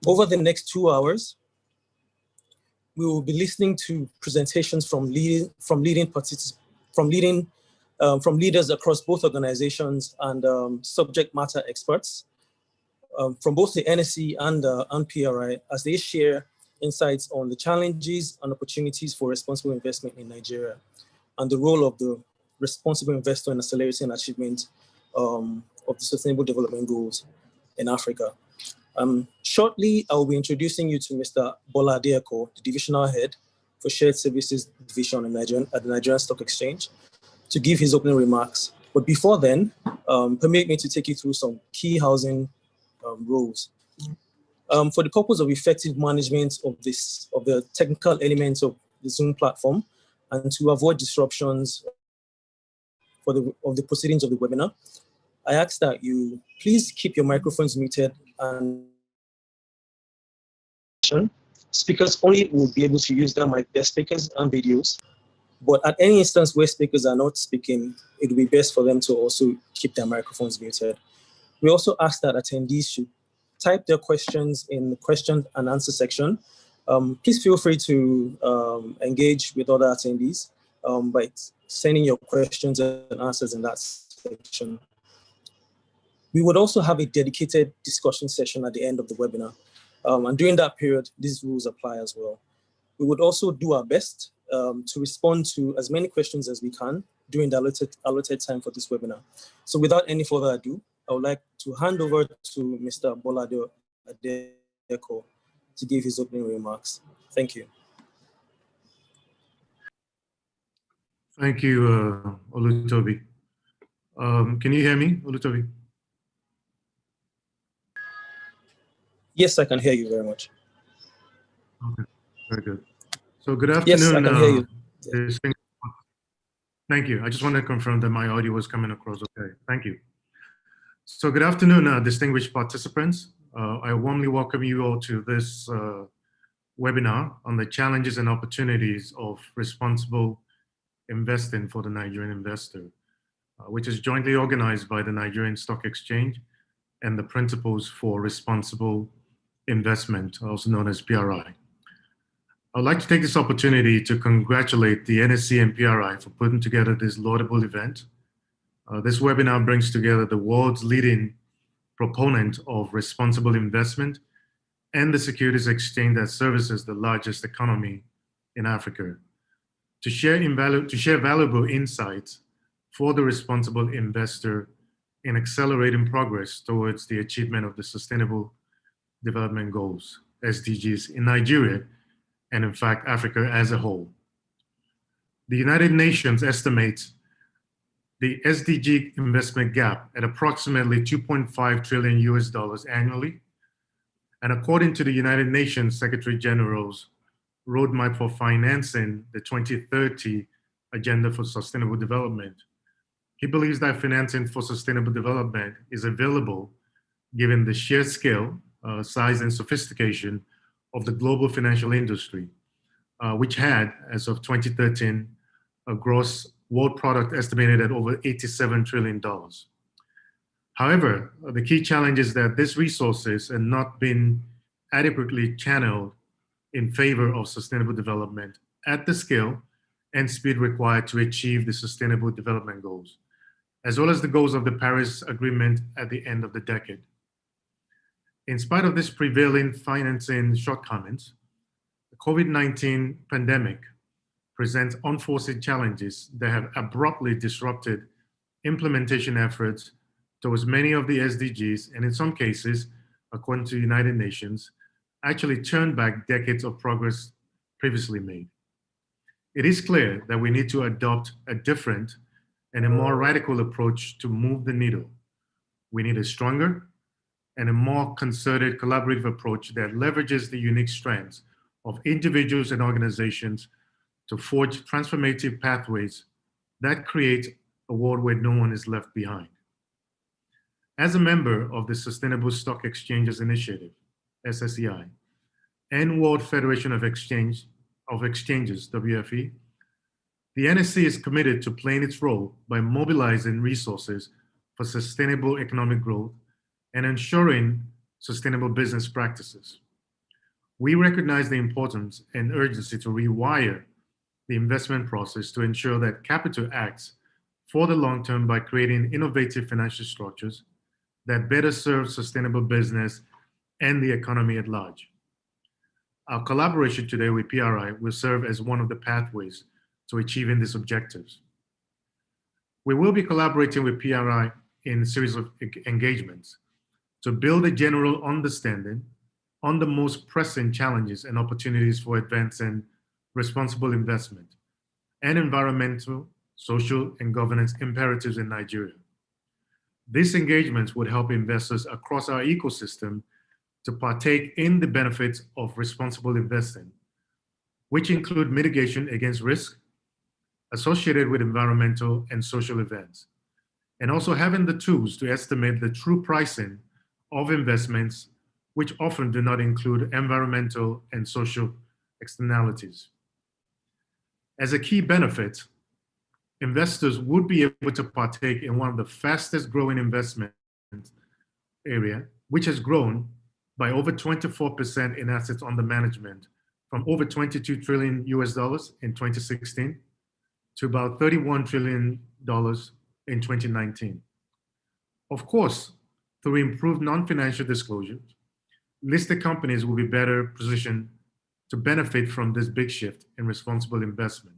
Over the next 2 hours, we will be listening to presentations from leaders across both organizations and subject matter experts from both the NSE and PRI as they share insights on the challenges and opportunities for responsible investment in Nigeria and the role of the responsible investor in accelerating achievement of the Sustainable Development Goals in Africa. Shortly, I will be introducing you to Mr. Bola Adeeko, the Divisional Head for Shared Services Division at the Nigerian Stock Exchange, to give his opening remarks. But before then, permit me to take you through some key housing roles. For the purpose of effective management of the technical elements of the Zoom platform and to avoid disruptions of the proceedings of the webinar, I ask that you please keep your microphones muted and speakers only will be able to use their speakers and videos. But at any instance where speakers are not speaking, it will be best for them to also keep their microphones muted. We also ask that attendees should type their questions in the question and answer section. Please feel free to engage with other attendees by sending your questions and answers in that section. We would also have a dedicated discussion session at the end of the webinar. And during that period, these rules apply as well. We would also do our best to respond to as many questions as we can during the allotted time for this webinar. So without any further ado, I would like to hand over to Mr. Bola Adeeko to give his opening remarks. Thank you. Thank you, Olutobi. Can you hear me, Olutobi? Yes, I can hear you very much. Okay, very good. So good afternoon. Yes, I can hear you. Thank you. I just want to confirm that my audio was coming across okay. Thank you. So good afternoon, distinguished participants. I warmly welcome you all to this webinar on the challenges and opportunities of responsible investing for the Nigerian investor, which is jointly organized by the Nigerian Stock Exchange and the Principles for Responsible Investment, also known as PRI. I'd like to take this opportunity to congratulate the NSE and PRI for putting together this laudable event. This webinar brings together the world's leading proponent of responsible investment and the securities exchange that services the largest economy in Africa to share valuable insights for the responsible investor in accelerating progress towards the achievement of the Sustainable Development Goals, SDGs, in Nigeria and in fact Africa as a whole. The United Nations estimates the SDG investment gap at approximately 2.5 trillion US dollars annually. And according to the United Nations Secretary General's Roadmap for Financing the 2030 Agenda for Sustainable Development, he believes that financing for sustainable development is available given the sheer scale, size, and sophistication of the global financial industry, which had, as of 2013, a gross world product estimated at over $87 trillion. However, the key challenge is that these resources have not been adequately channeled in favor of sustainable development at the scale and speed required to achieve the Sustainable Development Goals, as well as the goals of the Paris Agreement at the end of the decade. In spite of this prevailing financing shortcomings, the COVID-19 pandemic presents unforeseen challenges that have abruptly disrupted implementation efforts towards many of the SDGs, and in some cases, according to the United Nations, actually turned back decades of progress previously made. It is clear that we need to adopt a different and a more radical approach to move the needle. We need a stronger and a more concerted collaborative approach that leverages the unique strengths of individuals and organizations to forge transformative pathways that create a world where no one is left behind. As a member of the Sustainable Stock Exchanges Initiative, SSEI, and World Federation of Exchanges, WFE, the NSE is committed to playing its role by mobilizing resources for sustainable economic growth and ensuring sustainable business practices. We recognize the importance and urgency to rewire the investment process to ensure that capital acts for the long term by creating innovative financial structures that better serve sustainable business and the economy at large. Our collaboration today with PRI will serve as one of the pathways to achieving these objectives. We will be collaborating with PRI in a series of engagements to build a general understanding on the most pressing challenges and opportunities for advancing responsible investment and environmental, social, and governance imperatives in Nigeria. These engagements would help investors across our ecosystem to partake in the benefits of responsible investing, which include mitigation against risk associated with environmental and social events, and also having the tools to estimate the true pricing of investments, which often do not include environmental and social externalities. As a key benefit, investors would be able to partake in one of the fastest growing investment area, which has grown by over 24% in assets under management from over 22 trillion US dollars in 2016 to about $31 trillion in 2019. Of course, through improved non-financial disclosures, listed companies will be better positioned to benefit from this big shift in responsible investment.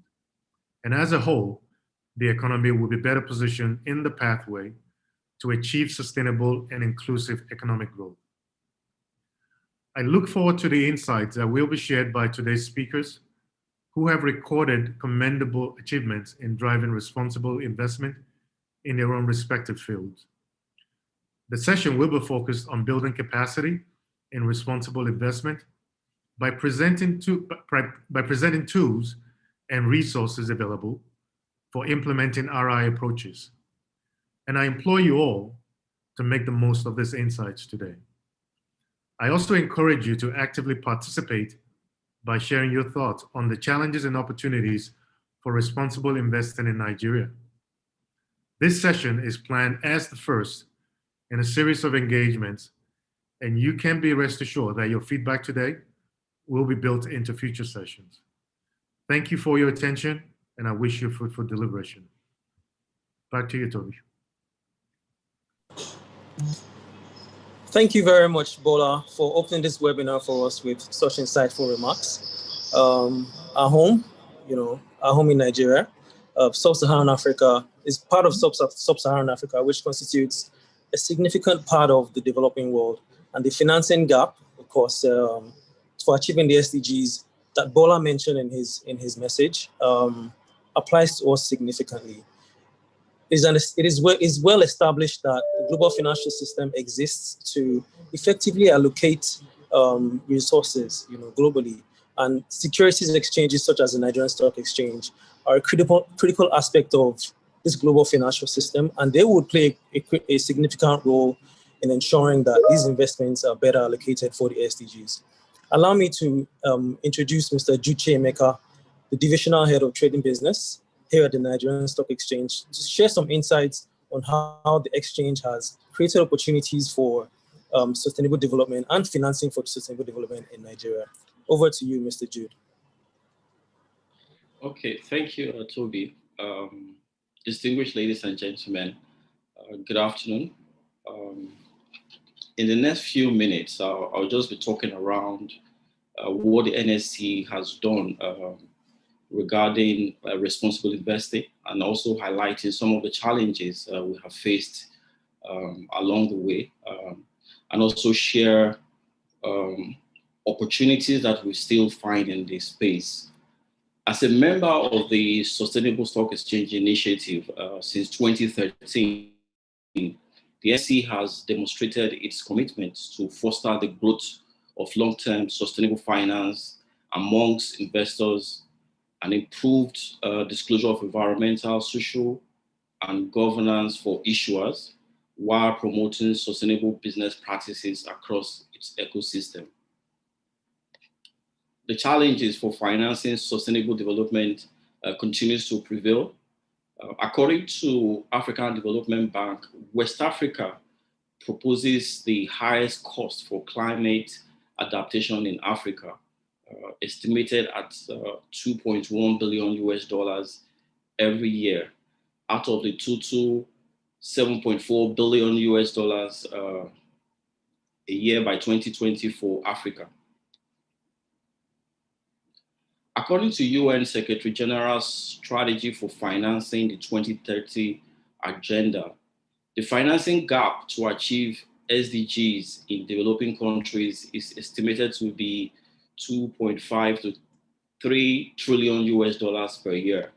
And as a whole, the economy will be better positioned in the pathway to achieve sustainable and inclusive economic growth. I look forward to the insights that will be shared by today's speakers, who have recorded commendable achievements in driving responsible investment in their own respective fields. The session will be focused on building capacity in responsible investment by presenting tools and resources available for implementing RI approaches. And I implore you all to make the most of these insights today. I also encourage you to actively participate by sharing your thoughts on the challenges and opportunities for responsible investing in Nigeria. This session is planned as the first in a series of engagements, and you can be rest assured that your feedback today will be built into future sessions. Thank you for your attention, and I wish you fruitful deliberation. Back to you, Toby. Thank you very much, Bola, for opening this webinar for us with such insightful remarks. Our home in Nigeria, Sub-Saharan Africa, is part of Sub-Saharan Africa, which constitutes a significant part of the developing world. And the financing gap, of course, for achieving the SDGs that Bola mentioned in his message, applies to us significantly. It is well established that the global financial system exists to effectively allocate resources, globally, and securities exchanges such as the Nigerian Stock Exchange are a critical aspect of this global financial system, and they would play a significant role in ensuring that these investments are better allocated for the SDGs. Allow me to introduce Mr. Juche Emeka, the Divisional Head of Trading Business here at the Nigerian Stock Exchange, to share some insights on how the exchange has created opportunities for sustainable development and financing for sustainable development in Nigeria. Over to you, Mr. Jude. Okay, thank you, Toby. Distinguished ladies and gentlemen, good afternoon. In the next few minutes, I'll just be talking around what the NSE has done regarding responsible investing, and also highlighting some of the challenges we have faced along the way, and also share opportunities that we still find in this space. As a member of the Sustainable Stock Exchange Initiative since 2013, the NSE has demonstrated its commitment to foster the growth of long-term sustainable finance amongst investors and improved disclosure of environmental, social, and governance for issuers, while promoting sustainable business practices across its ecosystem. The challenges for financing sustainable development continues to prevail. According to African Development Bank, West Africa proposes the highest cost for climate adaptation in Africa, estimated at 2.1 billion US dollars every year, out of the total 7.4 billion US dollars a year by 2020 for Africa. According to UN Secretary General's strategy for financing the 2030 agenda, the financing gap to achieve SDGs in developing countries is estimated to be 2.5 to 3 trillion US dollars per year.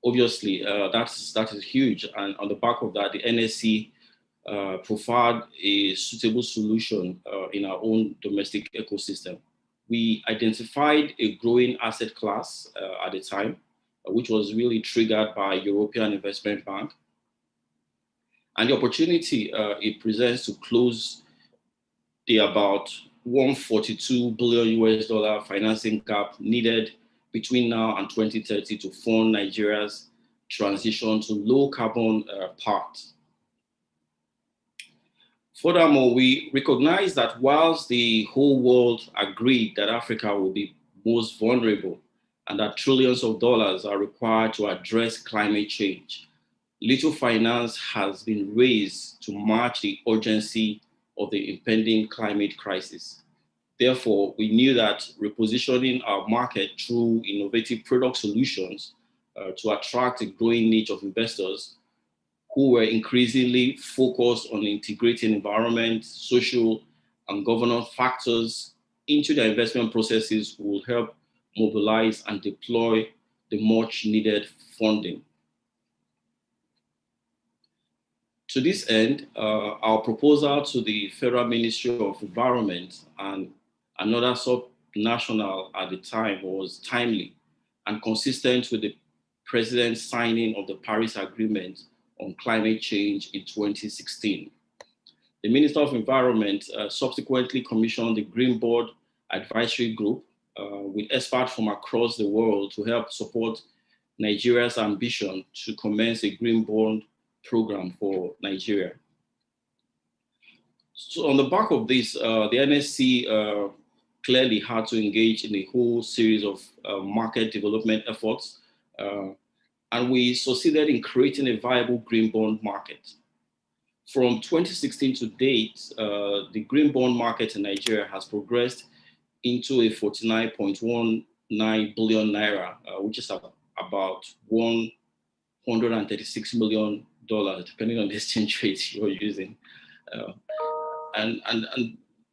Obviously, that is huge. And on the back of that, the NSE profiled a suitable solution in our own domestic ecosystem. We identified a growing asset class at the time, which was really triggered by European Investment Bank. And the opportunity it presents to close the about 142 billion US dollar financing gap needed between now and 2030 to fund Nigeria's transition to low carbon path. Furthermore, we recognize that whilst the whole world agreed that Africa will be most vulnerable and that trillions of dollars are required to address climate change, little finance has been raised to match the urgency of the impending climate crisis. Therefore, we knew that repositioning our market through innovative product solutions to attract a growing niche of investors who were increasingly focused on integrating environment, social, and governance factors into their investment processes will help mobilize and deploy the much needed funding. To this end, our proposal to the Federal Ministry of Environment and another subnational at the time was timely and consistent with the President's signing of the Paris Agreement on climate change in 2016. The Minister of Environment subsequently commissioned the Green Board Advisory Group with experts from across the world to help support Nigeria's ambition to commence a green bond program for Nigeria. So on the back of this, the NSE clearly had to engage in a whole series of market development efforts, and we succeeded in creating a viable green bond market. From 2016 to date, the green bond market in Nigeria has progressed into a 49.19 billion naira, which is about $136 million, depending on the exchange rate you're using. And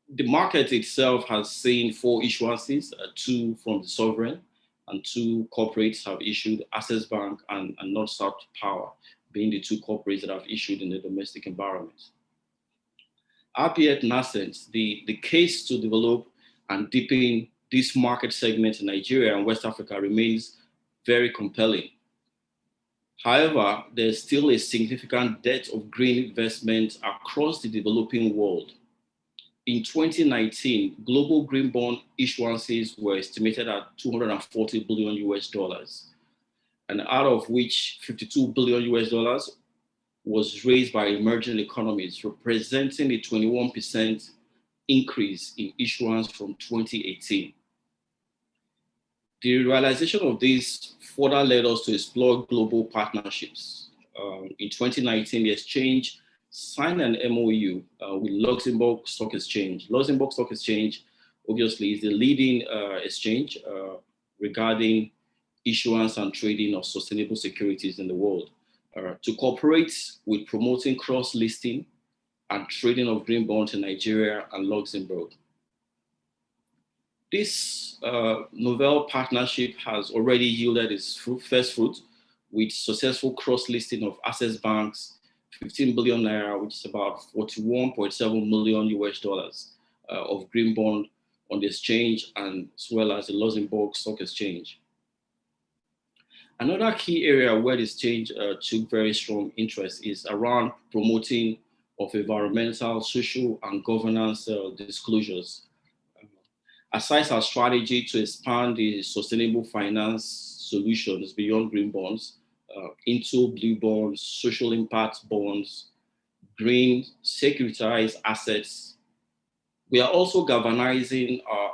the market itself has seen 4 issuances, 2 from the sovereign and 2 corporates have issued, Access Bank and North-South Power being the 2 corporates that have issued in the domestic environment. Albeit nascent, the case to develop and deepen this market segment in Nigeria and West Africa remains very compelling. However, there's still a significant debt of green investment across the developing world. In 2019, global green bond issuances were estimated at 240 billion US dollars, and out of which 52 billion US dollars was raised by emerging economies, representing a 21% increase in issuance from 2018. The realization of this further led us to explore global partnerships. In 2019, the exchange signed an MOU with Luxembourg Stock Exchange. Luxembourg Stock Exchange, obviously, is the leading exchange regarding issuance and trading of sustainable securities in the world, to cooperate with promoting cross-listing and trading of green bonds in Nigeria and Luxembourg. This novel partnership has already yielded its first fruit with successful cross-listing of Access Bank's 15 billion naira, which is about 41.7 million US dollars of green bond on the exchange, and as well as the Luxembourg Stock Exchange. Another key area where the exchange took very strong interest is around promoting of environmental, social, and governance disclosures. Aside our strategy to expand the sustainable finance solutions beyond green bonds into blue bonds, social impact bonds, green securitized assets, We are also galvanizing our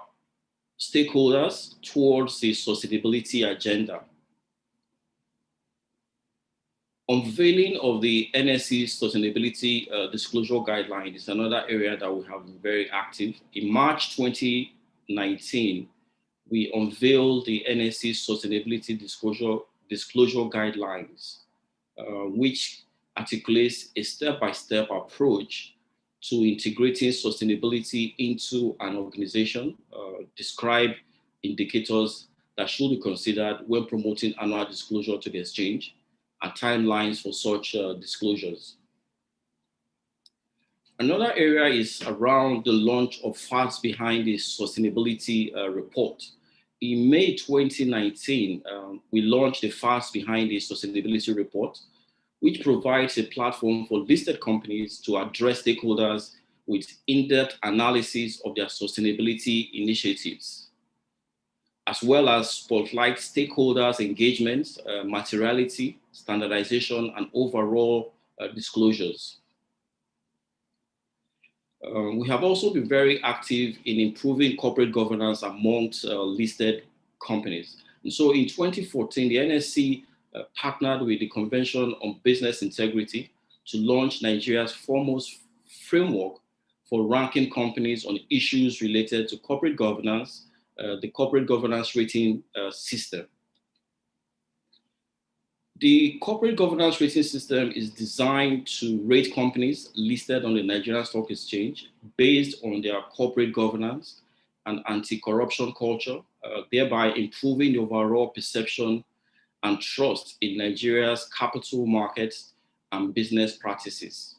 stakeholders towards the sustainability agenda. Unveiling of the NSE Sustainability Disclosure Guideline is another area that we have been very active. In March 2019, we unveiled the NSE Sustainability Disclosure Guidelines, which articulates a step-by-step approach to integrating sustainability into an organization, describe indicators that should be considered when promoting annual disclosure to the exchange, and timelines for such disclosures. Another area is around the launch of Facts Behind the Sustainability Report. In May 2019, we launched the Facts Behind the Sustainability Report, which provides a platform for listed companies to address stakeholders with in-depth analysis of their sustainability initiatives, as well as spotlight stakeholders' engagement, materiality, standardization, and overall disclosures. We have also been very active in improving corporate governance amongst listed companies. And so in 2014, the NSE partnered with the Convention on Business Integrity to launch Nigeria's foremost framework for ranking companies on issues related to corporate governance, the corporate governance rating system. The corporate governance rating system is designed to rate companies listed on the Nigerian Stock Exchange based on their corporate governance and anti-corruption culture, thereby improving the overall perception and trust in Nigeria's capital markets and business practices.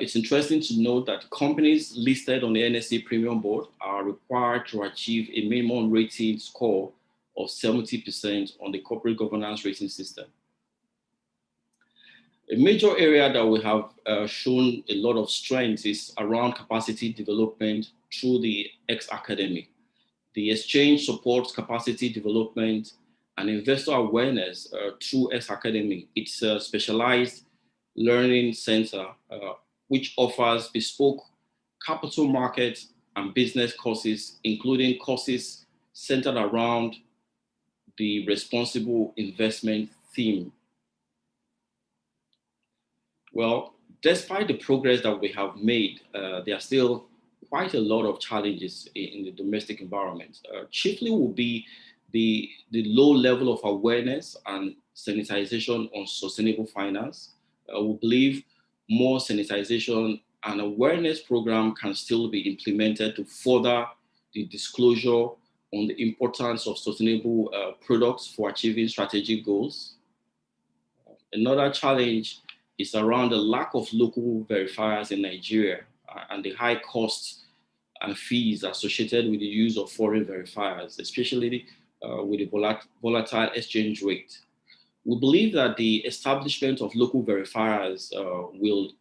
It's interesting to note that companies listed on the NSE Premium Board are required to achieve a minimum rating score of 70% on the corporate governance rating system. A major area that we have shown a lot of strength is around capacity development through the X Academy. The exchange supports capacity development and investor awareness through X Academy. It's a specialized learning center which offers bespoke capital market and business courses, including courses centered around the responsible investment theme. Well, despite the progress that we have made, there are still quite a lot of challenges in the domestic environment. Chiefly will be the low level of awareness and sensitization on sustainable finance. We believe more sensitization and awareness program can still be implemented to further the disclosure on the importance of sustainable products for achieving strategic goals. Another challenge is around the lack of local verifiers in Nigeria and the high costs and fees associated with the use of foreign verifiers, especially with the volatile exchange rate. We believe that the establishment of local verifiers will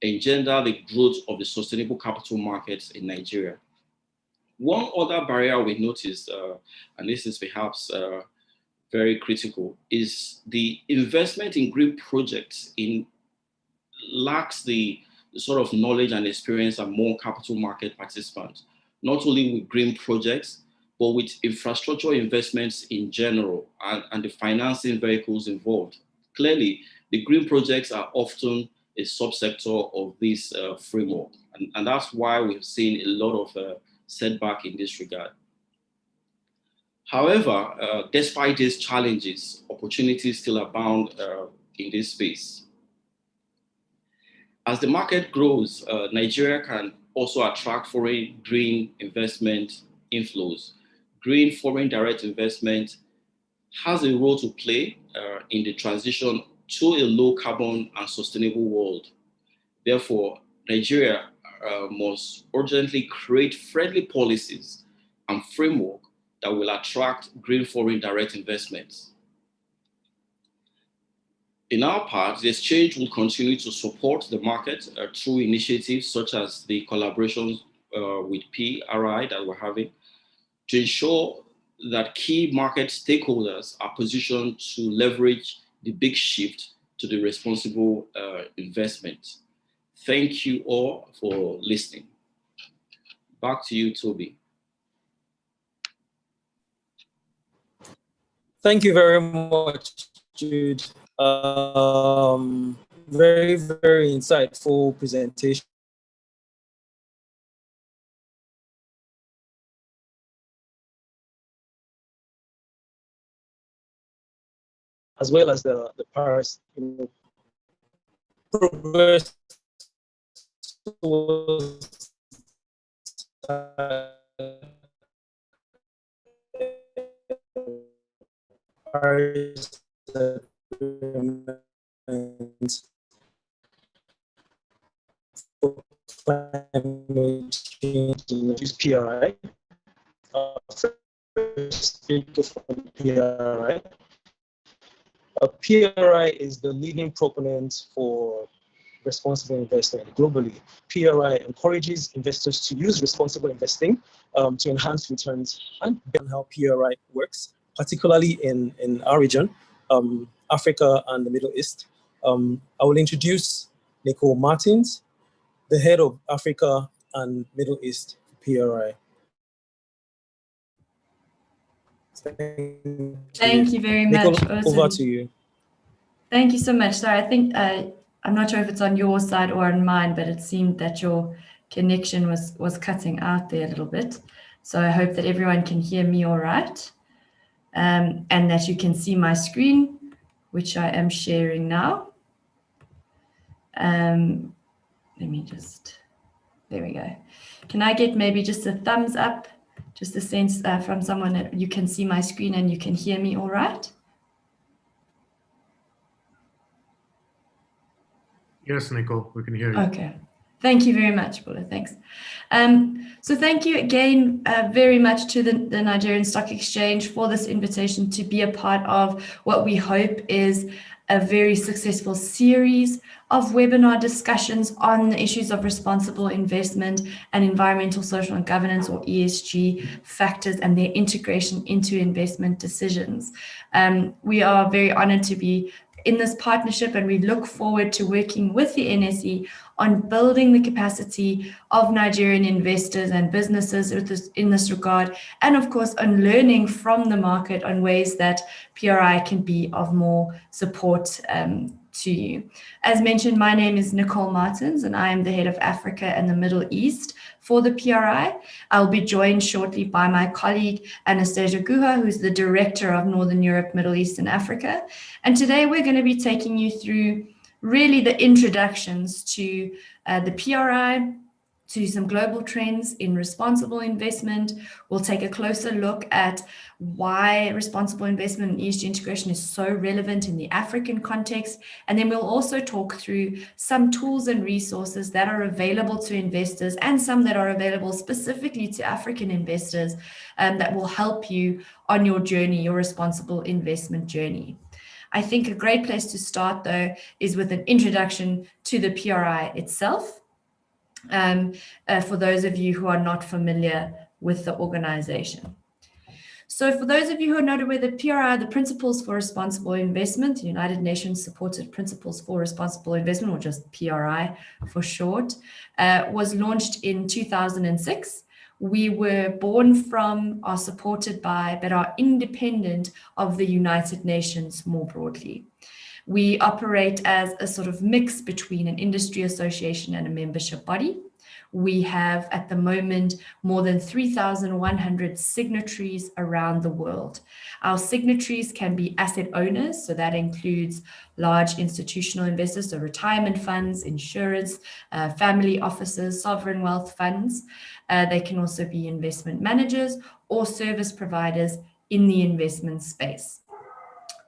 engender the growth of the sustainable capital markets in Nigeria. One other barrier we noticed, and this is perhaps very critical, is the investment in green projects lacks the sort of knowledge and experience among capital market participants, not only with green projects, but with infrastructure investments in general and the financing vehicles involved. Clearly, the green projects are often a subsector of this framework, and that's why we've seen a lot of setback in this regard. However, despite these challenges, opportunities still abound in this space. As the market grows, Nigeria can also attract foreign green investment inflows. Green foreign direct investment has a role to play in the transition to a low carbon and sustainable world. Therefore, Nigeria must urgently create friendly policies and framework that will attract green foreign direct investments. In our part, the exchange will continue to support the market through initiatives such as the collaborations with PRI that we're having to ensure that key market stakeholders are positioned to leverage the big shift to the responsible investment. Thank you all for listening. Back to you, Toby. Thank you very much, Jude. Very, very insightful presentation. As well as the Paris, progress towards Paris Agreement for climate change and reduce PRI. First speaker from PRI. PRI is the leading proponent for responsible investing globally. PRI encourages investors to use responsible investing to enhance returns and how PRI works, particularly in our region, Africa and the Middle East. I will introduce Nicole Martins, the head of Africa and Middle East PRI. Thank you very much. Nicole, Awesome. over to you. Thank you so much. Sorry, I think I'm not sure if it's on your side or on mine, but it seemed that your connection was cutting out there a little bit. So I hope that everyone can hear me all right, and that you can see my screen, which I am sharing now. Let me just, there we go. Can I get maybe just a thumbs up, just a sense from someone that you can see my screen and you can hear me all right? Yes, Nicole, we can hear you. Okay. Thank you very much, Paula. Thanks. So thank you again very much to the Nigerian Stock Exchange for this invitation to be a part of what we hope is a very successful series of webinar discussions on the issues of responsible investment and environmental, social, and governance, or ESG factors, and their integration into investment decisions. We are very honored to be in this partnership, and we look forward to working with the NSE on building the capacity of Nigerian investors and businesses in this regard, and of course on learning from the market on ways that PRI can be of more support to you. As mentioned, my name is Nicole Martins, and I am the head of Africa and the Middle East for the PRI. I'll be joined shortly by my colleague Anastasia Guha, who's the director of Northern Europe, Middle East, and Africa. And today we're going to be taking you through really the introductions to the PRI, to some global trends in responsible investment. We'll take a closer look at why responsible investment and ESG integration is so relevant in the African context. And then we'll also talk through some tools and resources that are available to investors, and some that are available specifically to African investors, that will help you on your journey, your responsible investment journey. I think a great place to start, though, is with an introduction to the PRI itself. For those of you who are not familiar with the organization. So for those of you who are not aware, the PRI, the Principles for Responsible Investment, the United Nations Supported Principles for Responsible Investment, or just PRI for short, was launched in 2006. We were born from, are supported by, but are independent of the United Nations more broadly. We operate as a sort of mix between an industry association and a membership body. We have, at the moment, more than 3,100 signatories around the world. Our signatories can be asset owners, so that includes large institutional investors, so retirement funds, insurance, family offices, sovereign wealth funds. They can also be investment managers or service providers in the investment space.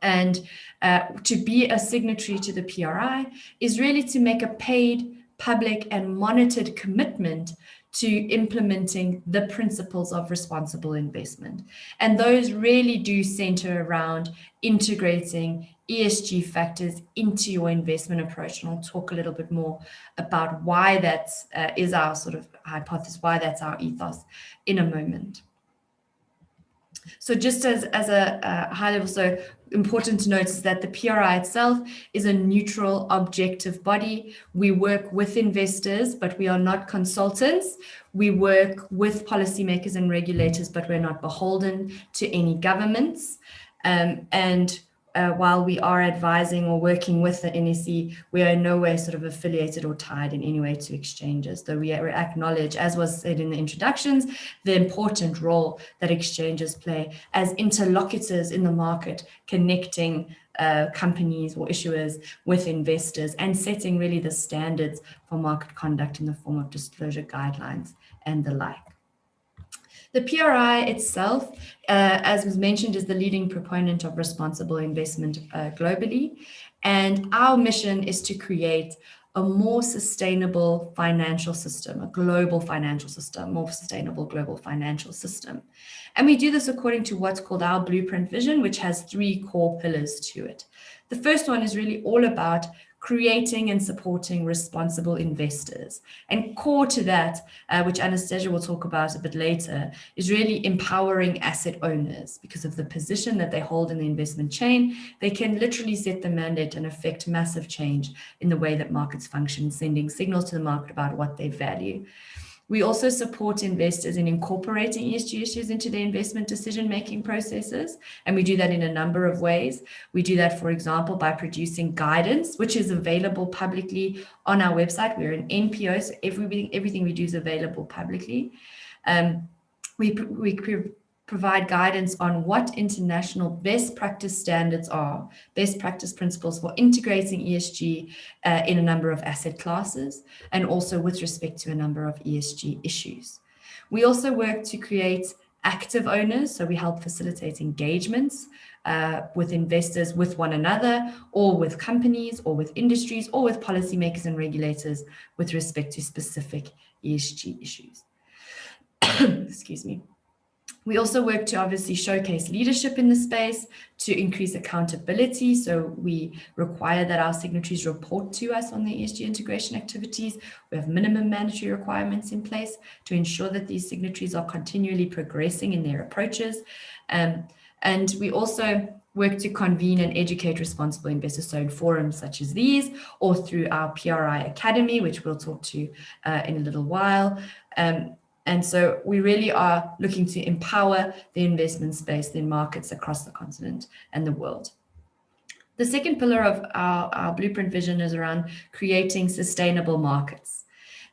And to be a signatory to the PRI is really to make a paid, public, and monitored commitment to implementing the principles of responsible investment. And those really do center around integrating ESG factors into your investment approach. And I'll talk a little bit more about why that is our sort of hypothesis, why that's our ethos in a moment. So just as a high level, so important to note is that the PRI itself is a neutral, objective body. We work with investors, but we are not consultants. We work with policymakers and regulators, but we're not beholden to any governments. While we are advising or working with the NSE, we are in no way sort of affiliated or tied in any way to exchanges, though we acknowledge, as was said in the introductions, the important role that exchanges play as interlocutors in the market, connecting companies or issuers with investors and setting really the standards for market conduct in the form of disclosure guidelines and the like. The PRI itself, as was mentioned, is the leading proponent of responsible investment globally. And our mission is to create a more sustainable financial system, a global financial system, more sustainable global financial system. And we do this according to what's called our blueprint vision, which has 3 core pillars to it. The first one is really all about creating and supporting responsible investors. And core to that, which Anastasia will talk about a bit later, is really empowering asset owners. Because of the position that they hold in the investment chain, they can literally set the mandate and affect massive change in the way that markets function, sending signals to the market about what they value. We also support investors in incorporating ESG issues into their investment decision-making processes, and we do that in a number of ways. We do that, for example, by producing guidance, which is available publicly on our website. We're an NPO, so everything we do is available publicly. We provide guidance on what international best practice standards are, best practice principles for integrating ESG in a number of asset classes, and also with respect to a number of ESG issues. We also work to create active owners, so we help facilitate engagements with investors, with one another, or with companies, or with industries, or with policymakers and regulators with respect to specific ESG issues. Excuse me. We also work to obviously showcase leadership in the space, to increase accountability. So we require that our signatories report to us on the ESG integration activities. We have minimum mandatory requirements in place to ensure that these signatories are continually progressing in their approaches. And we also work to convene and educate responsible investors, so in forums such as these, or through our PRI Academy, which we'll talk to in a little while. And so we really are looking to empower the investment space in markets across the continent and the world. The second pillar of our blueprint vision is around creating sustainable markets.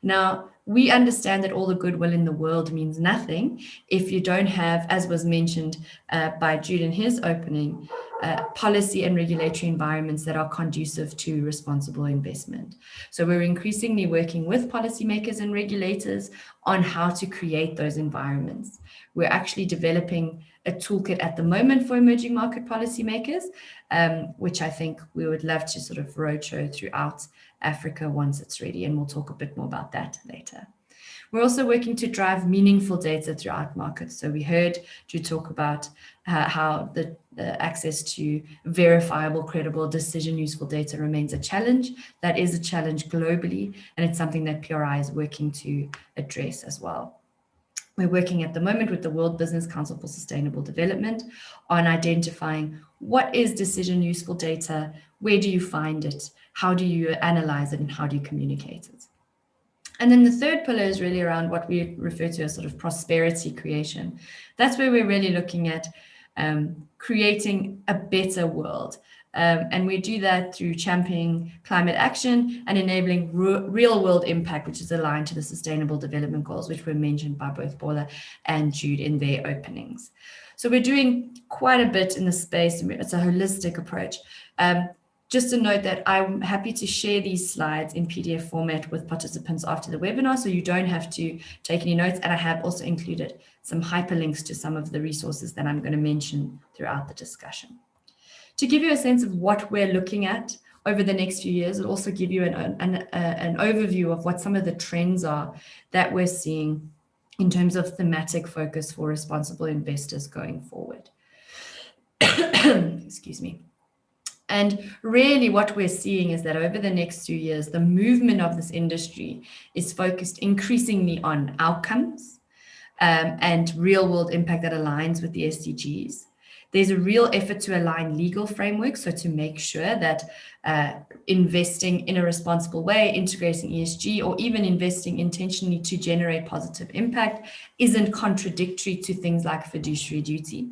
Now, we understand that all the goodwill in the world means nothing if you don't have, as was mentioned by Jude in his opening, policy and regulatory environments that are conducive to responsible investment. So we're increasingly working with policymakers and regulators on how to create those environments. We're actually developing a toolkit at the moment for emerging market policymakers, which I think we would love to sort of roadshow throughout Africa once it's ready, and we'll talk a bit more about that later. We're also working to drive meaningful data throughout markets. So we heard you talk about how the access to verifiable, credible, decision-useful data remains a challenge. That is a challenge globally, and it's something that PRI is working to address as well. We're working at the moment with the World Business Council for Sustainable Development on identifying what is decision-useful data, where do you find it, how do you analyze it, and how do you communicate it. And then the third pillar is really around what we refer to as sort of prosperity creation. That's where we're really looking at creating a better world. And we do that through championing climate action and enabling real world impact, which is aligned to the Sustainable Development Goals, which were mentioned by both Bola and Jude in their openings. So we're doing quite a bit in the space. It's a holistic approach. Just to note that I'm happy to share these slides in PDF format with participants after the webinar, so you don't have to take any notes. And I have also included some hyperlinks to some of the resources that I'm going to mention throughout the discussion. To give you a sense of what we're looking at over the next few years, it'll also give you an overview of what some of the trends are that we're seeing in terms of thematic focus for responsible investors going forward. Excuse me. And really what we're seeing is that over the next 2 years, the movement of this industry is focused increasingly on outcomes, and real world impact that aligns with the SDGs. There's a real effort to align legal frameworks, so to make sure that investing in a responsible way, integrating ESG, or even investing intentionally to generate positive impact isn't contradictory to things like fiduciary duty.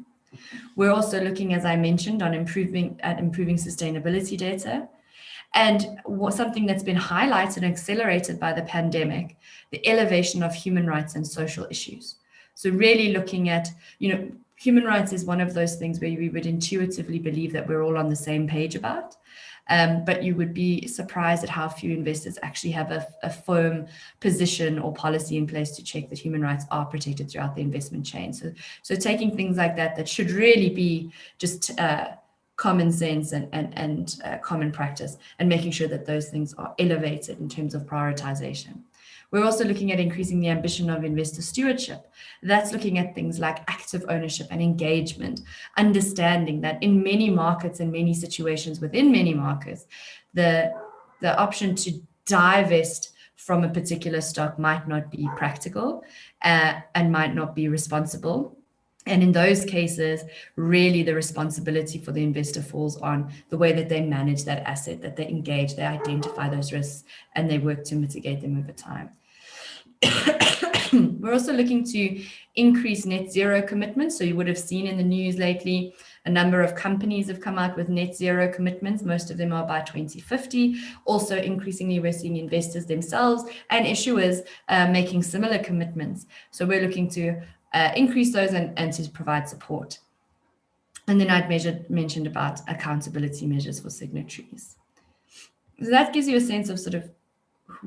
We're also looking, as I mentioned, on improving sustainability data. And something that's been highlighted and accelerated by the pandemic, the elevation of human rights and social issues. So really looking at, human rights is one of those things where we would intuitively believe that we're all on the same page about. But you would be surprised at how few investors actually have a firm position or policy in place to check that human rights are protected throughout the investment chain. So taking things like that should really be just common sense and common practice, and making sure that those things are elevated in terms of prioritization. We're also looking at increasing the ambition of investor stewardship. That's looking at things like active ownership and engagement, understanding that in many markets and many situations within many markets, the option to divest from a particular stock might not be practical and might not be responsible. And in those cases, really the responsibility for the investor falls on the way that they manage that asset, that they engage, they identify those risks, and they work to mitigate them over time. We're also looking to increase net zero commitments. So you would have seen in the news lately, a number of companies have come out with net zero commitments. Most of them are by 2050. Also, increasingly, we're seeing investors themselves and issuers making similar commitments. So we're looking to increase those and to provide support. And then I'd mentioned about accountability measures for signatories. So that gives you a sense of sort of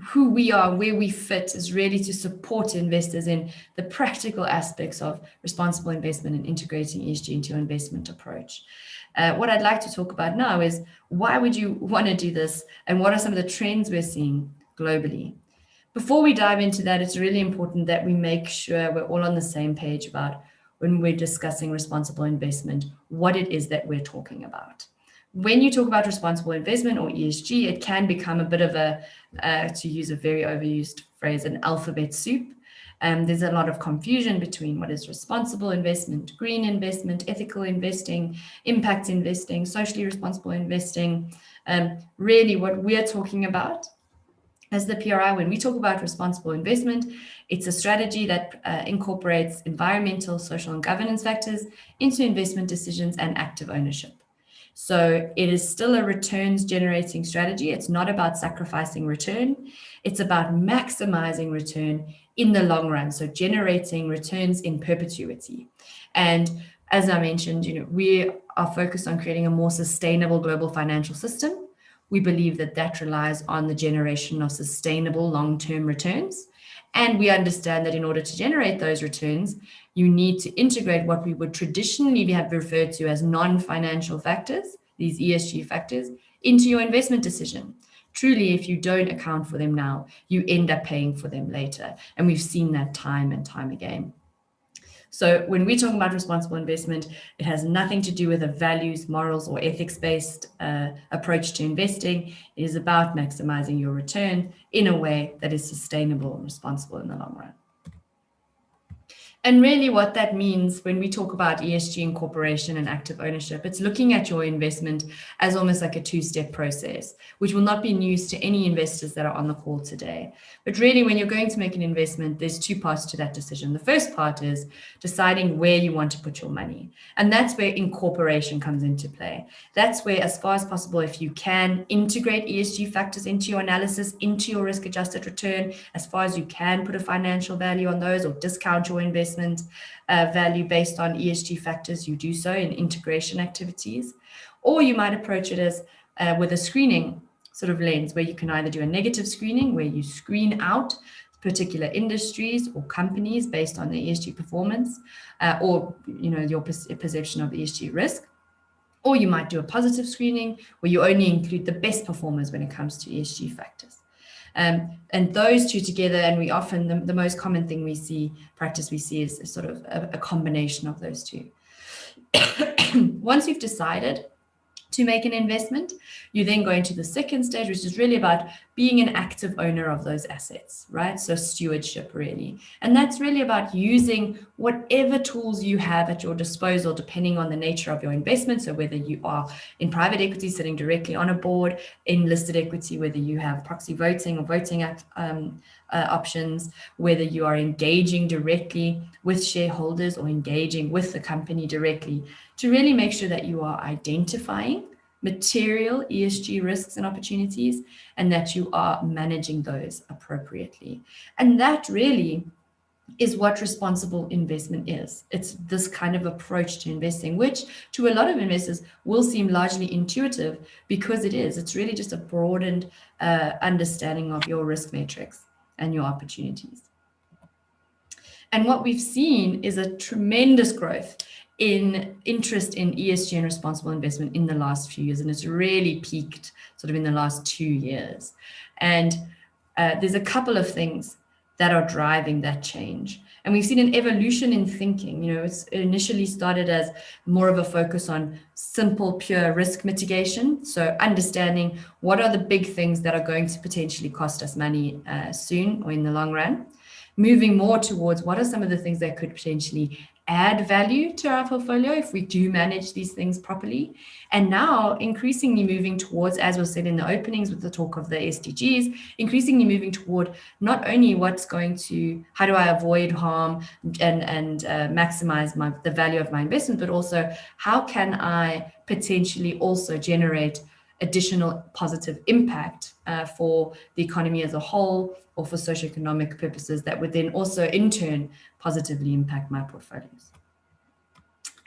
who we are, where we fit, is really to support investors in the practical aspects of responsible investment and integrating ESG into your investment approach. What I'd like to talk about now is why would you want to do this, and what are some of the trends we're seeing globally? Before we dive into that, it's really important that we make sure we're all on the same page about, when we're discussing responsible investment, what it is that we're talking about. When you talk about responsible investment or ESG, it can become a bit of a, to use a very overused phrase, an alphabet soup. There's a lot of confusion between what is responsible investment, green investment, ethical investing, impact investing, socially responsible investing. Really what we're talking about as the PRI, when we talk about responsible investment, it's a strategy that incorporates environmental, social, and governance factors into investment decisions and active ownership. So it is still a returns generating strategy. It's not about sacrificing return. It's about maximizing return in the long run. So generating returns in perpetuity. And as I mentioned, we are focused on creating a more sustainable global financial system. We believe that relies on the generation of sustainable long-term returns. And we understand that in order to generate those returns, you need to integrate what we would traditionally have referred to as non-financial factors, these ESG factors, into your investment decision. Truly, if you don't account for them now, you end up paying for them later. And we've seen that time and time again. So when we talk about responsible investment, it has nothing to do with a values, morals, or ethics-based approach to investing. It is about maximizing your return in a way that is sustainable and responsible in the long run. And really what that means when we talk about ESG incorporation and active ownership, it's looking at your investment as almost like a two-step process, which will not be news to any investors that are on the call today. But really, when you're going to make an investment, there's two parts to that decision. The first part is deciding where you want to put your money. And that's where incorporation comes into play. That's where, as far as possible, if you can, integrate ESG factors into your analysis, into your risk-adjusted return, as far as you can, put a financial value on those or discount your investment value based on ESG factors, you do so in integration activities. Or you might approach it as with a screening sort of lens, where you can either do a negative screening, where you screen out particular industries or companies based on their ESG performance or your perception of ESG risk. Or you might do a positive screening, where you only include the best performers when it comes to ESG factors. And those two together, and we often, the most common thing we see is sort of a combination of those two. Once you've decided to make an investment, you then go into the second stage, which is really about being an active owner of those assets, right? So stewardship, really. And that's really about using whatever tools you have at your disposal, depending on the nature of your investment. So whether you are in private equity, sitting directly on a board, in listed equity, whether you have proxy voting or voting options, whether you are engaging directly with shareholders or engaging with the company directly, to really make sure that you are identifying material ESG risks and opportunities, and that you are managing those appropriately. And that really is what responsible investment is. It's this kind of approach to investing, which to a lot of investors will seem largely intuitive, because it is. It's really just a broadened understanding of your risk matrix and your opportunities. And what we've seen is a tremendous growth in interest in ESG and responsible investment in the last few years, and it's really peaked sort of in the last 2 years. And there's a couple of things that are driving that change. And we've seen an evolution in thinking. You know, it's initially started as more of a focus on simple, pure risk mitigation. So understanding what are the big things that are going to potentially cost us money soon or in the long run. Moving more towards what are some of the things that could potentially add value to our portfolio if we do manage these things properly. And now increasingly moving towards, as was said in the openings with the talk of the SDGs, increasingly moving toward not only what's going to, how do I avoid harm and maximize the value of my investment, but also how can I potentially also generate additional positive impact for the economy as a whole, or for socioeconomic purposes that would then also in turn positively impact my portfolios.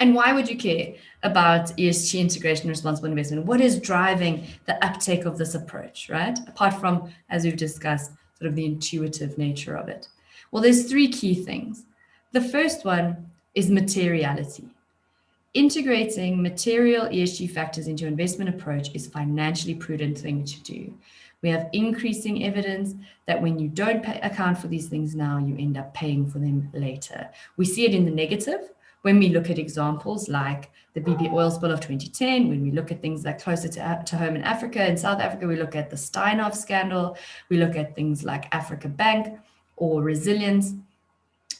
And why would you care about ESG integration and responsible investment? What is driving the uptake of this approach, right? Apart from, as we've discussed, sort of the intuitive nature of it. Well, there's 3 key things. The first one is materiality. Integrating material ESG factors into your investment approach is a financially prudent thing to do. We have increasing evidence that when you don't account for these things now, you end up paying for them later. We see it in the negative when we look at examples like the BP oil spill of 2010, when we look at things like closer to home in Africa. In South Africa, we look at the Steinhoff scandal. We look at things like Africa Bank or Resilience,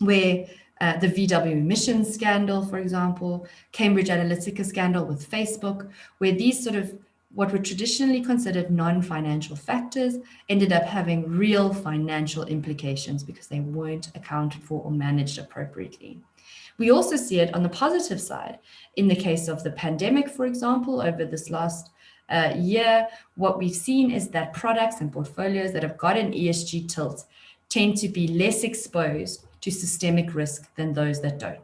where the VW emissions scandal, for example, Cambridge Analytica scandal with Facebook, where these sort of what were traditionally considered non-financial factors ended up having real financial implications because they weren't accounted for or managed appropriately. We also see it on the positive side. In the case of the pandemic, for example, over this last year, what we've seen is that products and portfolios that have got an ESG tilt tend to be less exposed to systemic risk than those that don't.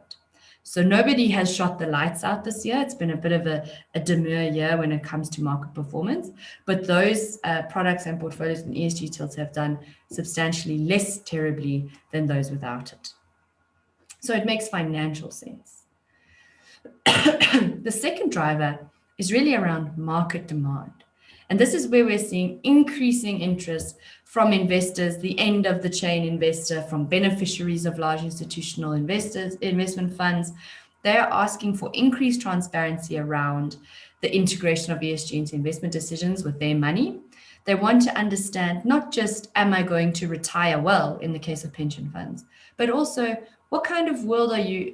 So nobody has shot the lights out this year. It's been a bit of a demure year when it comes to market performance, but those products and portfolios in ESG tilts have done substantially less terribly than those without it. So it makes financial sense. The second driver is really around market demand. And this is where we're seeing increasing interest from investors, the end of the chain investor, from beneficiaries of large institutional investors, investment funds. They're asking for increased transparency around the integration of ESG into investment decisions with their money. They want to understand not just, am I going to retire well in the case of pension funds, but also what kind of world are you,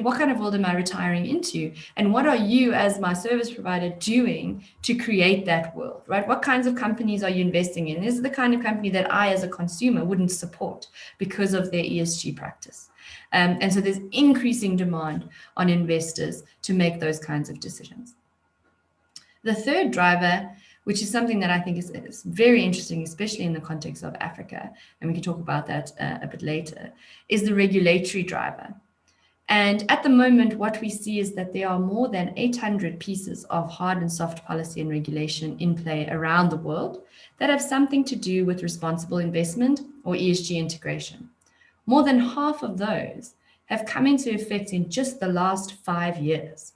what kind of world am I retiring into? And what are you as my service provider doing to create that world, right? What kinds of companies are you investing in? This is the kind of company that I as a consumer wouldn't support because of their ESG practice. And so there's increasing demand on investors to make those kinds of decisions. The third driver, which is something that I think is very interesting, especially in the context of Africa, and we can talk about that a bit later, is the regulatory driver. And at the moment, what we see is that there are more than 800 pieces of hard and soft policy and regulation in play around the world that have something to do with responsible investment or ESG integration. More than half of those have come into effect in just the last 5 years.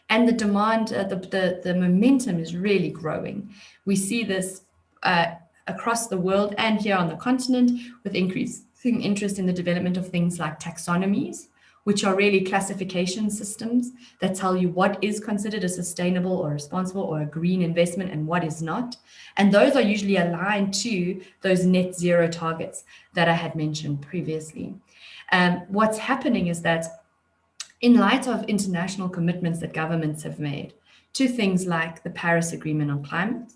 And the demand, the momentum is really growing. We see this across the world and here on the continent with increasing interest in the development of things like taxonomies which are really classification systems that tell you what is considered a sustainable or responsible or a green investment and what is not. And those are usually aligned to those net zero targets that I had mentioned previously. What's happening is that in light of international commitments that governments have made to things like the Paris Agreement on climate,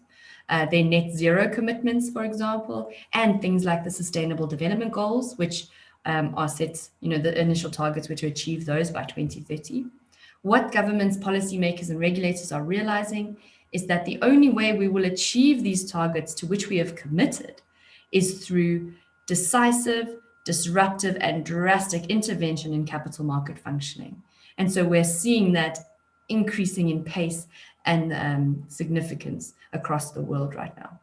their net zero commitments, for example, and things like the Sustainable Development Goals, which are set, the initial targets were to achieve those by 2030. What governments, policymakers, and regulators are realizing is that the only way we will achieve these targets to which we have committed is through decisive, disruptive, and drastic intervention in capital market functioning. And so we're seeing that increasing in pace and significance across the world right now.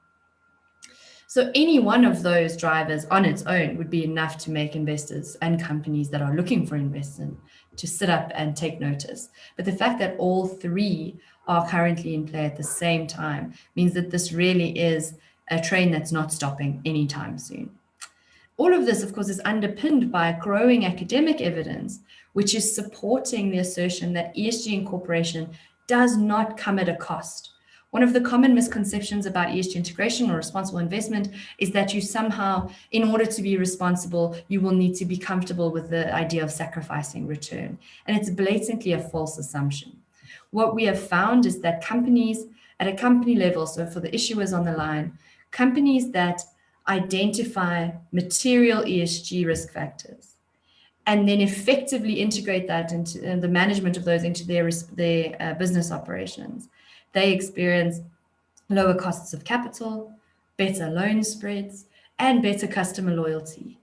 So any one of those drivers on its own would be enough to make investors and companies that are looking for investment to sit up and take notice. But the fact that all three are currently in play at the same time means that this really is a train that's not stopping anytime soon. All of this, of course, is underpinned by growing academic evidence, which is supporting the assertion that ESG incorporation does not come at a cost. One of the common misconceptions about ESG integration or responsible investment is that you somehow, in order to be responsible, you will need to be comfortable with the idea of sacrificing return. And it's blatantly a false assumption. What we have found is that companies at a company level, so for the issuers on the line, companies that identify material ESG risk factors and then effectively integrate that into the management of those into their business operations, they experience lower costs of capital, better loan spreads, and better customer loyalty.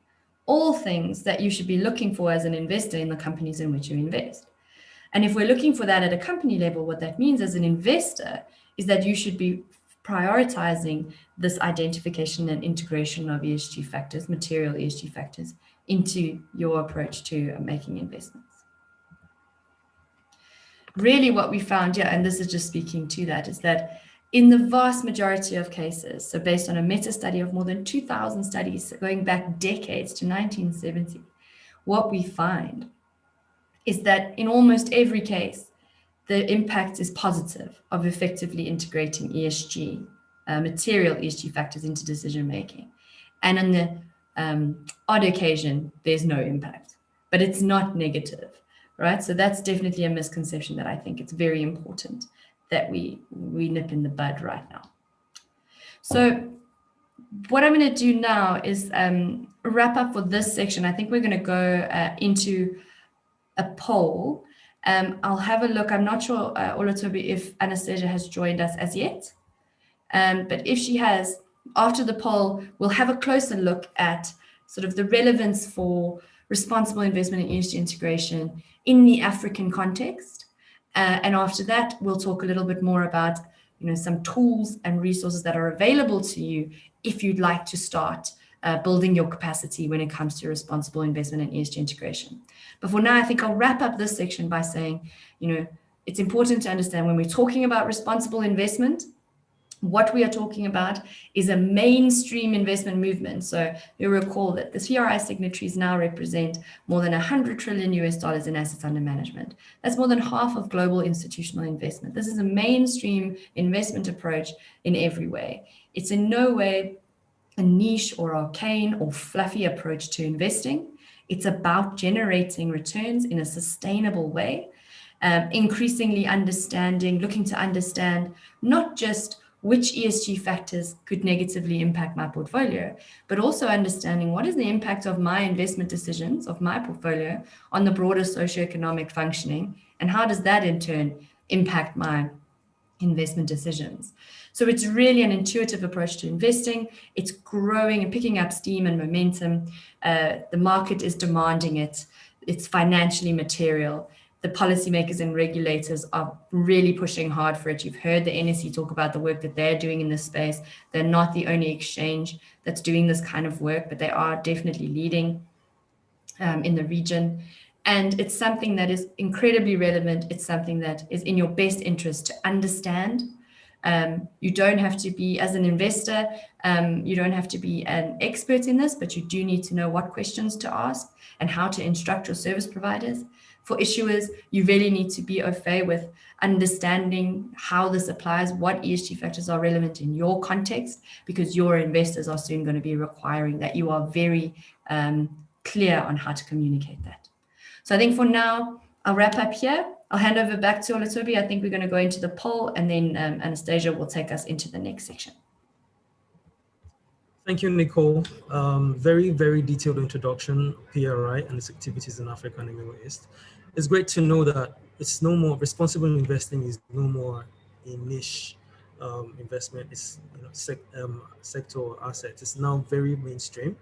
All things that you should be looking for as an investor in the companies in which you invest. And if we're looking for that at a company level, what that means as an investor is that you should be prioritizing this identification and integration of ESG factors, material ESG factors, into your approach to making investments. Really what we found, and this is just speaking to that, is that in the vast majority of cases, so based on a meta-study of more than 2,000 studies going back decades to 1970, what we find is that in almost every case, the impact is positive of effectively integrating ESG, material ESG factors into decision-making. And on the odd occasion, there's no impact, but it's not negative. Right, so that's definitely a misconception that I think it's very important that we nip in the bud right now. So what I'm going to do now is wrap up for this section. I think we're going to go into a poll. I'll have a look. I'm not sure, Olatobi, if Anastasia has joined us as yet. But if she has, after the poll, we'll have a closer look at sort of the relevance for responsible investment in ESG integration in the African context. And after that, we'll talk a little bit more about some tools and resources that are available to you if you'd like to start building your capacity when it comes to responsible investment in ESG integration. But for now, I think I'll wrap up this section by saying, it's important to understand when we're talking about responsible investment, what we are talking about is a mainstream investment movement. So you'll recall that the PRI signatories now represent more than $100 trillion in assets under management. That's more than half of global institutional investment. This is a mainstream investment approach in every way. It's in no way a niche or arcane or fluffy approach to investing. It's about generating returns in a sustainable way, increasingly looking to understand not just which ESG factors could negatively impact my portfolio, but also understanding what is the impact of my investment decisions of my portfolio on the broader socioeconomic functioning, and how does that in turn impact my investment decisions. So it's really an intuitive approach to investing. It's growing and picking up steam and momentum. The market is demanding it. It's financially material. The policymakers and regulators are really pushing hard for it. You've heard the NSE talk about the work that they're doing in this space. They're not the only exchange that's doing this kind of work, but they are definitely leading in the region. And it's something that is incredibly relevant. It's something that is in your best interest to understand You don't have to be, as an investor, you don't have to be an expert in this, but you do need to know what questions to ask and how to instruct your service providers. For issuers, you really need to be au fait with understanding how this applies, what ESG factors are relevant in your context, because your investors are soon going to be requiring that you are very clear on how to communicate that. So I think for now, I'll wrap up here. I'll hand over back to Olatobi. I think we're going to go into the poll, and then Anastasia will take us into the next section. Thank you, Nicole. Very, very detailed introduction of PRI and its activities in Africa and the Middle East. It's great to know that it's no more, responsible investing is no more a niche investment. It's, you know, sector or asset. It's now very mainstream.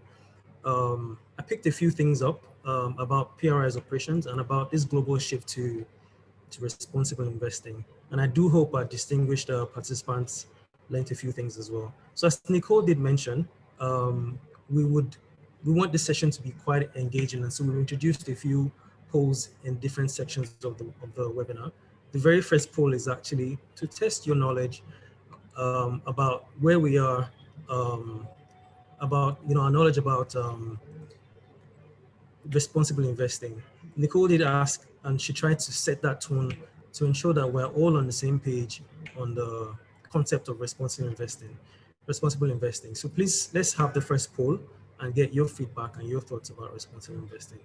I picked a few things up about PRI's operations and about this global shift to responsible investing. And I do hope our distinguished participants learned a few things as well. So as Nicole did mention, we want this session to be quite engaging, and so we introduced a few polls in different sections of the webinar. The very first poll is actually to test your knowledge about where we are, about, you know, our knowledge about responsible investing. Nicole did ask, and she tried to set that tone to ensure that we're all on the same page on the concept of responsible investing. So please, let's have the first poll and get your feedback and your thoughts about responsible investing.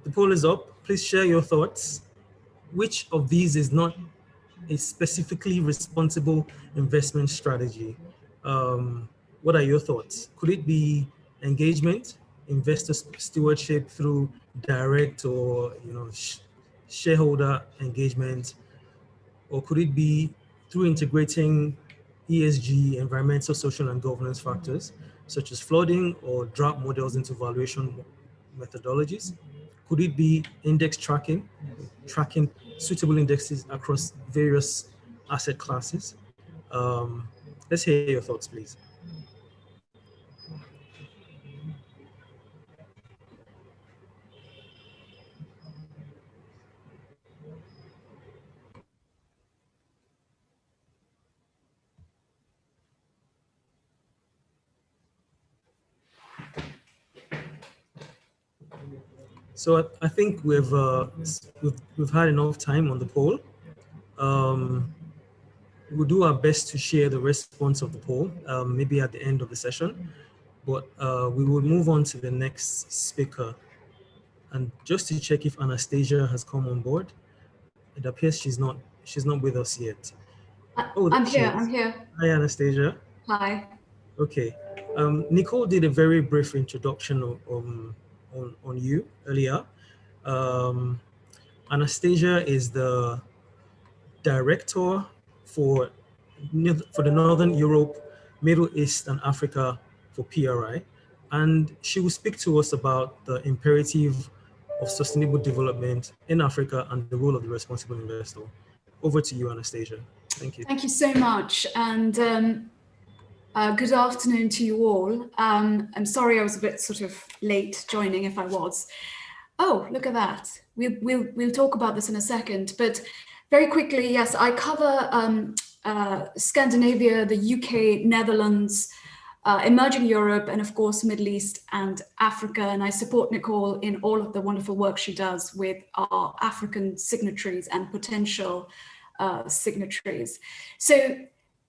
The poll is up. Please share your thoughts. Which of these is not a specifically responsible investment strategy? What are your thoughts? Could it be engagement, investor stewardship through direct or, you know, shareholder engagement, or could it be through integrating ESG, environmental, social, and governance factors such as flooding or drought models into valuation methodologies? Could it be index tracking suitable indexes across various asset classes? Let's hear your thoughts, please. So I think we've had enough time on the poll. We'll do our best to share the response of the poll, maybe at the end of the session, but we will move on to the next speaker. And just to check if Anastasia has come on board, it appears she's not with us yet. Oh, I'm here. Hi, Anastasia. Hi. Okay. Nicole did a very brief introduction on you earlier. Anastasia is the director for the Northern Europe, Middle East, and Africa for PRI, and she will speak to us about the imperative of sustainable development in Africa and the role of the responsible investor. Over to you, Anastasia. Thank you. Thank you so much, and good afternoon to you all. I'm sorry I was a bit sort of late joining, if I was. Oh, look at that. We'll talk about this in a second, but very quickly, yes, I cover Scandinavia, the UK, Netherlands, emerging Europe, and of course, Middle East and Africa. And I support Nicole in all of the wonderful work she does with our African signatories and potential signatories. So,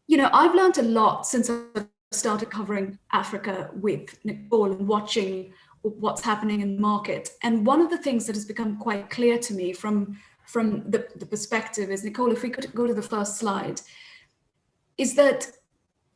you know, I've learned a lot since I started covering Africa with Nicole and watching what's happening in the market. And one of the things that has become quite clear to me from the perspective is, Nicole, if we could go to the first slide, is that,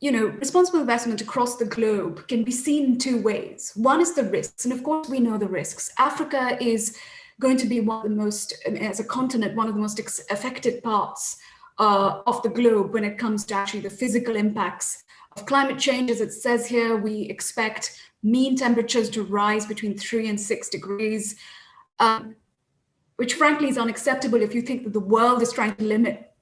you know, responsible investment across the globe can be seen in two ways. One is the risks, and of course we know the risks. Africa is going to be one of the most, as a continent, one of the most affected parts of the globe when it comes to actually the physical impacts of climate change. As it says here, we expect mean temperatures to rise between 3 and 6 degrees, which frankly is unacceptable if you think that the world is trying to limit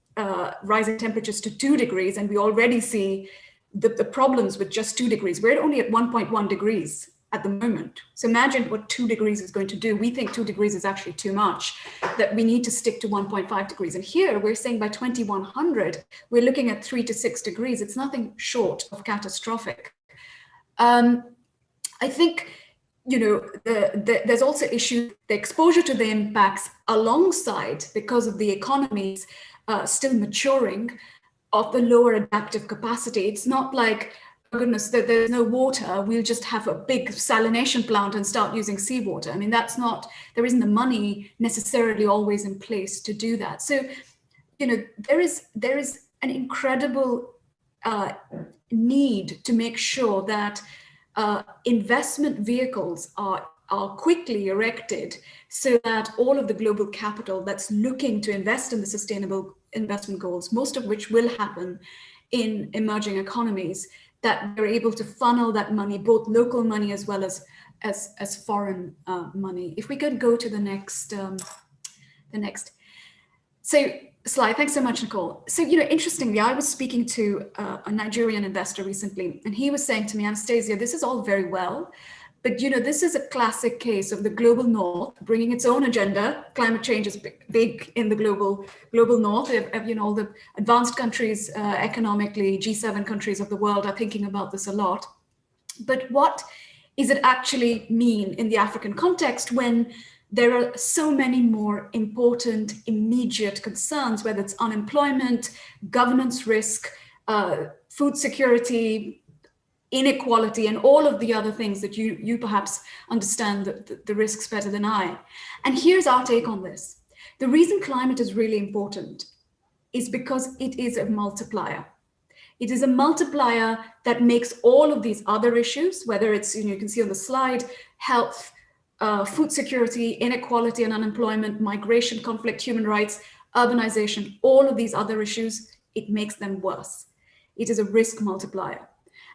rising temperatures to 2 degrees, and we already see the problems with just 2 degrees. We're only at 1.1 degrees at the moment. So imagine what 2 degrees is going to do. We think 2 degrees is actually too much, that we need to stick to 1.5 degrees. And here we're saying by 2100, we're looking at 3 to 6 degrees. It's nothing short of catastrophic. I think, you know, there's also issue, the exposure to the impacts alongside, because of the economies still maturing, of the lower adaptive capacity. It's not like, oh goodness, that there's no water, we'll just have a big salination plant and start using seawater. I mean, that's not, there isn't the money necessarily always in place to do that. So, you know, there is an incredible need to make sure that investment vehicles are quickly erected so that all of the global capital that's looking to invest in the sustainable investment goals, most of which will happen in emerging economies, that we're able to funnel that money, both local money as well as foreign money. If we could go to the next slide. Thanks so much, Nicole. So, you know, interestingly, I was speaking to a Nigerian investor recently, and he was saying to me, Anastasia, this is all very well, but, you know, this is a classic case of the global north bringing its own agenda. Climate change is big in the global north. You know, all the advanced countries economically, G7 countries of the world are thinking about this a lot. But what does it actually mean in the African context when there are so many more important immediate concerns, whether it's unemployment, governance risk, food security, inequality, and all of the other things that you perhaps understand the risks better than I. And here's our take on this. The reason climate is really important is because it is a multiplier. It is a multiplier that makes all of these other issues, whether it's, you know, you can see on the slide, health, food security, inequality and unemployment, migration, conflict, human rights, urbanization, all of these other issues, it makes them worse. It is a risk multiplier.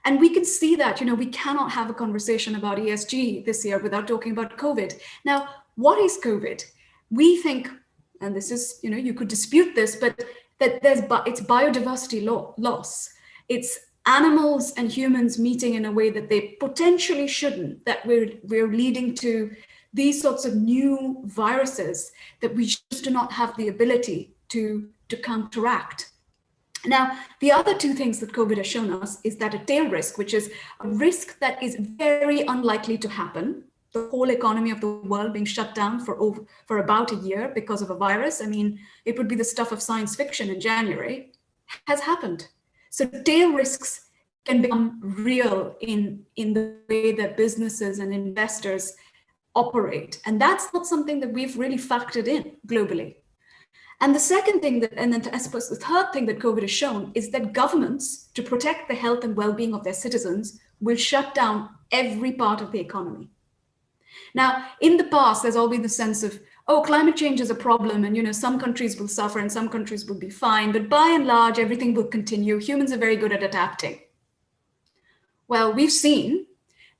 And we can see that, you know, we cannot have a conversation about ESG this year without talking about COVID. Now, what is COVID? We think, and this is, you know, you could dispute this, but that it's biodiversity loss. It's animals and humans meeting in a way that they potentially shouldn't, that we're leading to these sorts of new viruses that we just do not have the ability to counteract. Now, the other two things that COVID has shown us is that a tail risk, which is a risk that is very unlikely to happen, the whole economy of the world being shut down for about a year because of a virus. I mean, it would be the stuff of science fiction in January, has happened. So tail risks can become real in the way that businesses and investors operate. And that's not something that we've really factored in globally. And the second thing and then I suppose the third thing that COVID has shown is that governments, to protect the health and well-being of their citizens, will shut down every part of the economy. Now, in the past, there's always the sense of, oh, climate change is a problem, and, you know, some countries will suffer and some countries will be fine, but by and large, everything will continue. Humans are very good at adapting. Well, we've seen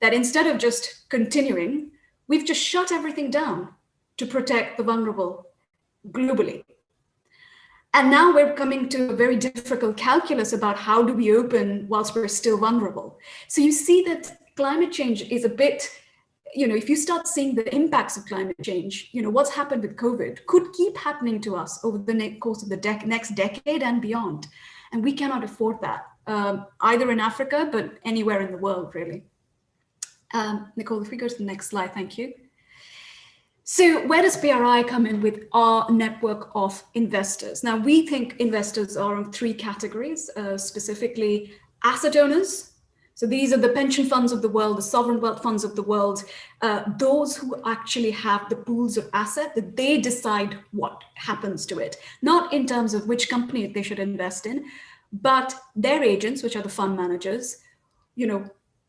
that instead of just continuing, we've just shut everything down to protect the vulnerable globally. And now we're coming to a very difficult calculus about how do we open whilst we're still vulnerable. So you see that climate change is a bit, you know, if you start seeing the impacts of climate change, you know, what's happened with COVID could keep happening to us over the course of the next decade and beyond. And we cannot afford that, either in Africa, but anywhere in the world, really. Nicole, if we go to the next slide, thank you. So where does PRI come in with our network of investors? Now, we think investors are in three categories, specifically asset owners. So these are the pension funds of the world, the sovereign wealth funds of the world, those who actually have the pools of asset that they decide what happens to it, not in terms of which company they should invest in, but their agents, which are the fund managers, you know,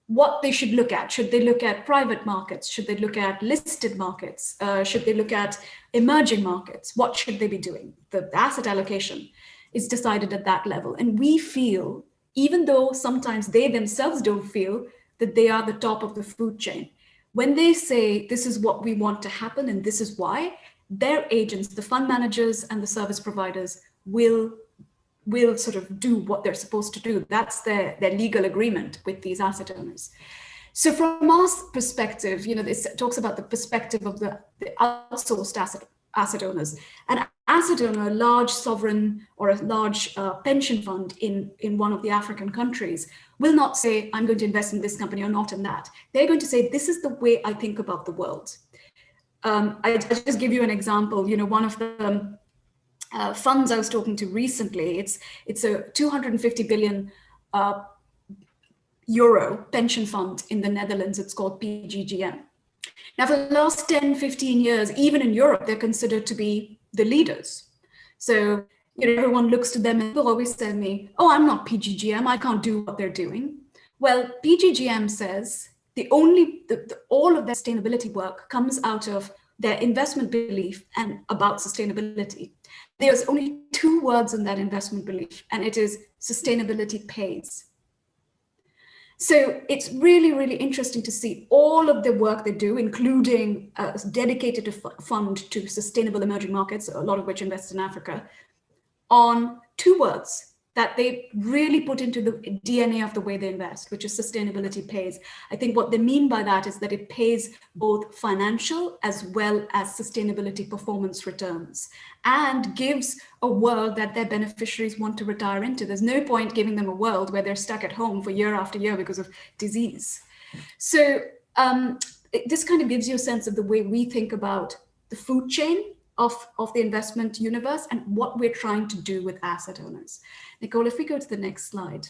what they should look at. Should they look at private markets? Should they look at listed markets? Should they look at emerging markets? What should they be doing? The asset allocation is decided at that level. And we feel, even though sometimes they themselves don't feel that they are the top of the food chain, when they say this is what we want to happen and this is why, their agents, the fund managers and the service providers will will sort of do what they're supposed to do. That's their legal agreement with these asset owners. So from our perspective, this talks about the perspective of the outsourced asset owners. An asset owner, a large sovereign or a large pension fund in one of the African countries will not say, I'm going to invest in this company or not in that. They're going to say, this is the way I think about the world. I just give you an example. One of the funds I was talking to recently, it's a 250 billion euro pension fund in the Netherlands. It's called PGGM. Now, for the last 10, 15 years, even in Europe, they're considered to be the leaders. So, everyone looks to them and will always tell me, oh, I'm not PGGM, I can't do what they're doing. Well, PGGM says all of their sustainability work comes out of their investment belief and about sustainability. There's only 2 words in that investment belief, and it is sustainability pays. So it's really, really interesting to see all of the work they do, including a dedicated fund to sustainable emerging markets, a lot of which invest in Africa, on 2 words that they really put into the DNA of the way they invest, which is sustainability pays. I think what they mean by that is that it pays both financial as well as sustainability performance returns and gives a world that their beneficiaries want to retire into. There's no point giving them a world where they're stuck at home for year after year because of disease. So this kind of gives you a sense of the way we think about the food chain of the investment universe and what we're trying to do with asset owners. Nicole, if we go to the next slide.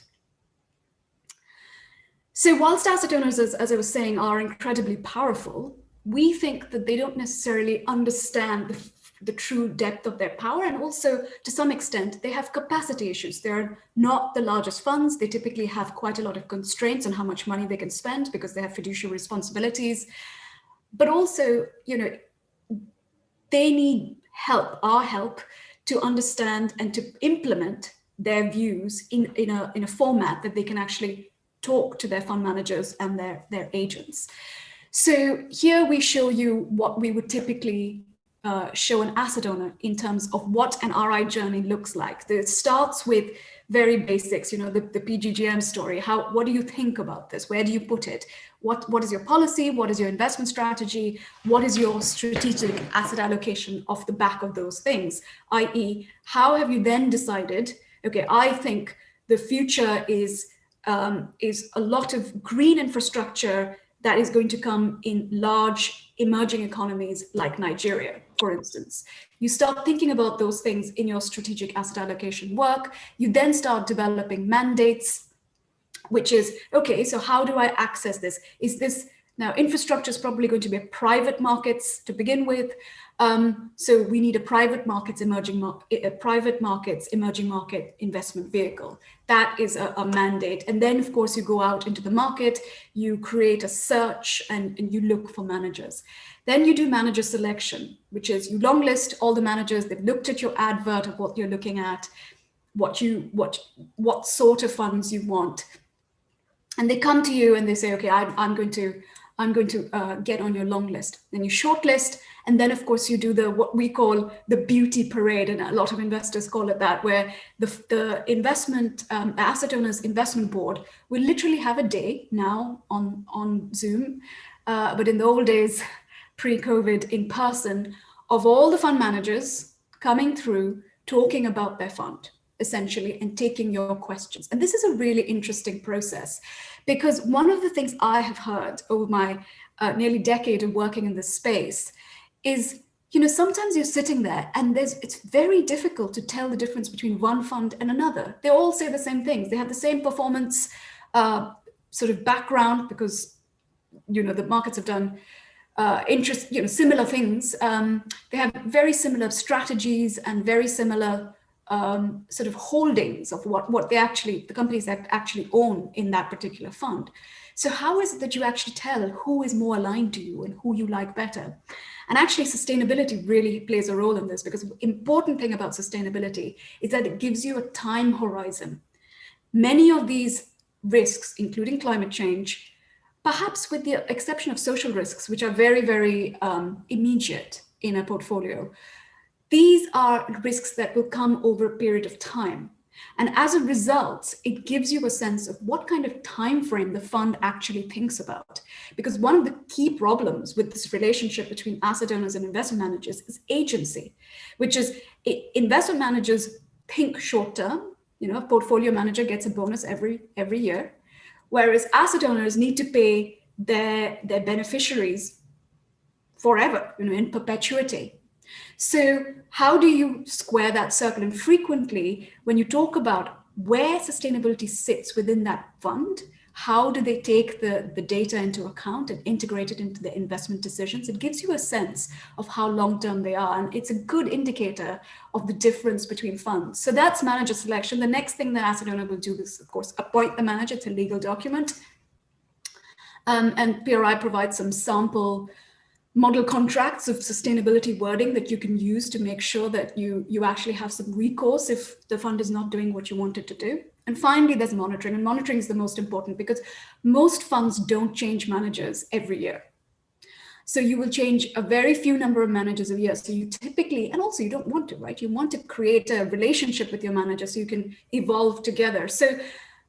So whilst asset owners, as I was saying, are incredibly powerful, we think that they don't necessarily understand the true depth of their power. And also, to some extent, they have capacity issues. They're not the largest funds. They typically have quite a lot of constraints on how much money they can spend because they have fiduciary responsibilities. But also, they need help, our help, to understand and to implement their views in a format that they can actually talk to their fund managers and their agents. So here we show you what we would typically show an asset owner in terms of what an RI journey looks like. It starts with very basics, the PGGM story. What do you think about this? Where do you put it? What is your policy? What is your investment strategy? What is your strategic asset allocation off the back of those things? i.e., how have you then decided, okay, I think the future is a lot of green infrastructure that is going to come in large emerging economies like Nigeria, for instance. You start thinking about those things in your strategic asset allocation work. You then start developing mandates, which is, okay, so how do I access this? Is this, now infrastructure is probably going to be private markets to begin with. So we need a private markets emerging market investment vehicle. That is a mandate. And then, of course, you go out into the market, you create a search, and you look for managers. Then you do manager selection, which is you long list all the managers. They've looked at your advert of what you're looking at, what sort of funds you want, and they come to you and they say, okay, I'm going to get on your long list. Then you shortlist, and then of course you do what we call the beauty parade, and a lot of investors call it that, where the investment asset owners investment board will literally have a day now on Zoom, but in the old days, pre-COVID, in person, of all the fund managers coming through talking about their fund, essentially, and taking your questions. And this is a really interesting process, because one of the things I have heard over my nearly decade of working in this space is, sometimes you're sitting there and it's very difficult to tell the difference between one fund and another. They all say the same things. They have the same performance sort of background because, the markets have done similar things. They have very similar strategies and very similar sort of holdings of what the companies that actually own in that particular fund. So how is it that you actually tell who is more aligned to you and who you like better? And actually sustainability really plays a role in this, because the important thing about sustainability is that it gives you a time horizon. Many of these risks, including climate change, perhaps with the exception of social risks, which are very, very immediate in a portfolio, these are risks that will come over a period of time. And as a result, it gives you a sense of what kind of time frame the fund actually thinks about. Because one of the key problems with this relationship between asset owners and investment managers is agency, which is investment managers think short term. You know, a portfolio manager gets a bonus every year, whereas asset owners need to pay their beneficiaries forever, you know, in perpetuity. So how do you square that circle? And frequently, when you talk about where sustainability sits within that fund, how do they take the data into account and integrate it into the investment decisions? It gives you a sense of how long-term they are. And it's a good indicator of the difference between funds. So that's manager selection. The next thing the asset owner will do is, of course, appoint the manager. It's a legal document. And PRI provides some sample model contracts of sustainability wording that you can use to make sure that you actually have some recourse if the fund is not doing what you want it to do. And finally, there's monitoring. And monitoring is the most important because most funds don't change managers every year. So you will change a very few number of managers a year. So you typically, and also you don't want to, right? You want to create a relationship with your manager so you can evolve together. So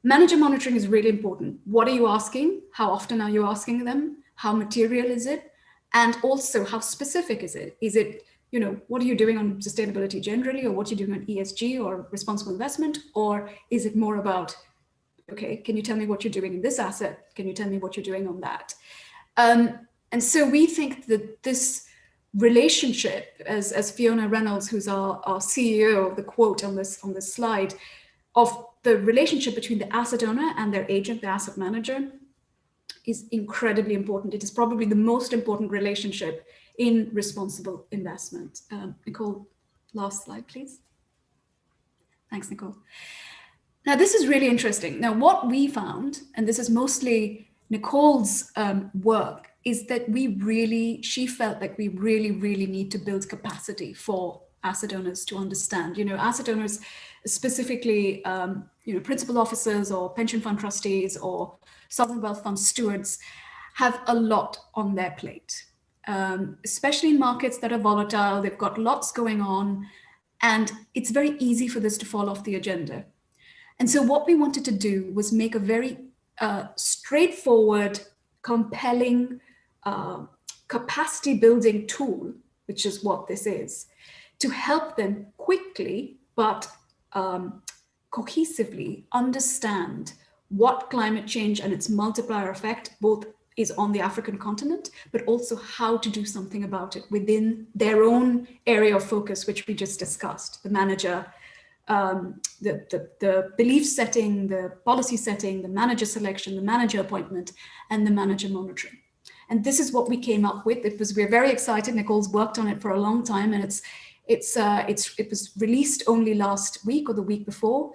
manager monitoring is really important. What are you asking? How often are you asking them? How material is it? And also, how specific is it? Is it, you know, what are you doing on sustainability generally, or what are you doing on ESG or responsible investment? Or is it more about, okay, can you tell me what you're doing in this asset? Can you tell me what you're doing on that? And so we think that this relationship, as Fiona Reynolds, who's our CEO, the quote on this slide, of the relationship between the asset owner and their agent, the asset manager, is incredibly important. It is probably the most important relationship in responsible investment. Nicole, last slide, please. Thanks, Nicole. Now, this is really interesting. Now, what we found, and this is mostly Nicole's work, is that she felt like we really need to build capacity for asset owners to understand. You know, asset owners, specifically, you know, principal officers or pension fund trustees or sovereign wealth fund stewards, have a lot on their plate, especially in markets that are volatile. They've got lots going on, and it's very easy for this to fall off the agenda. And so what we wanted to do was make a very straightforward, compelling capacity building tool, which is what this is, to help them quickly but cohesively understand what climate change and its multiplier effect both is on the African continent, but also how to do something about it within their own area of focus, which we just discussed: the manager, the belief setting, the policy setting, the manager selection, the manager appointment, and the manager monitoring. And this is what we came up with. We're very excited. Nicole's worked on it for a long time, and it was released only last week or the week before.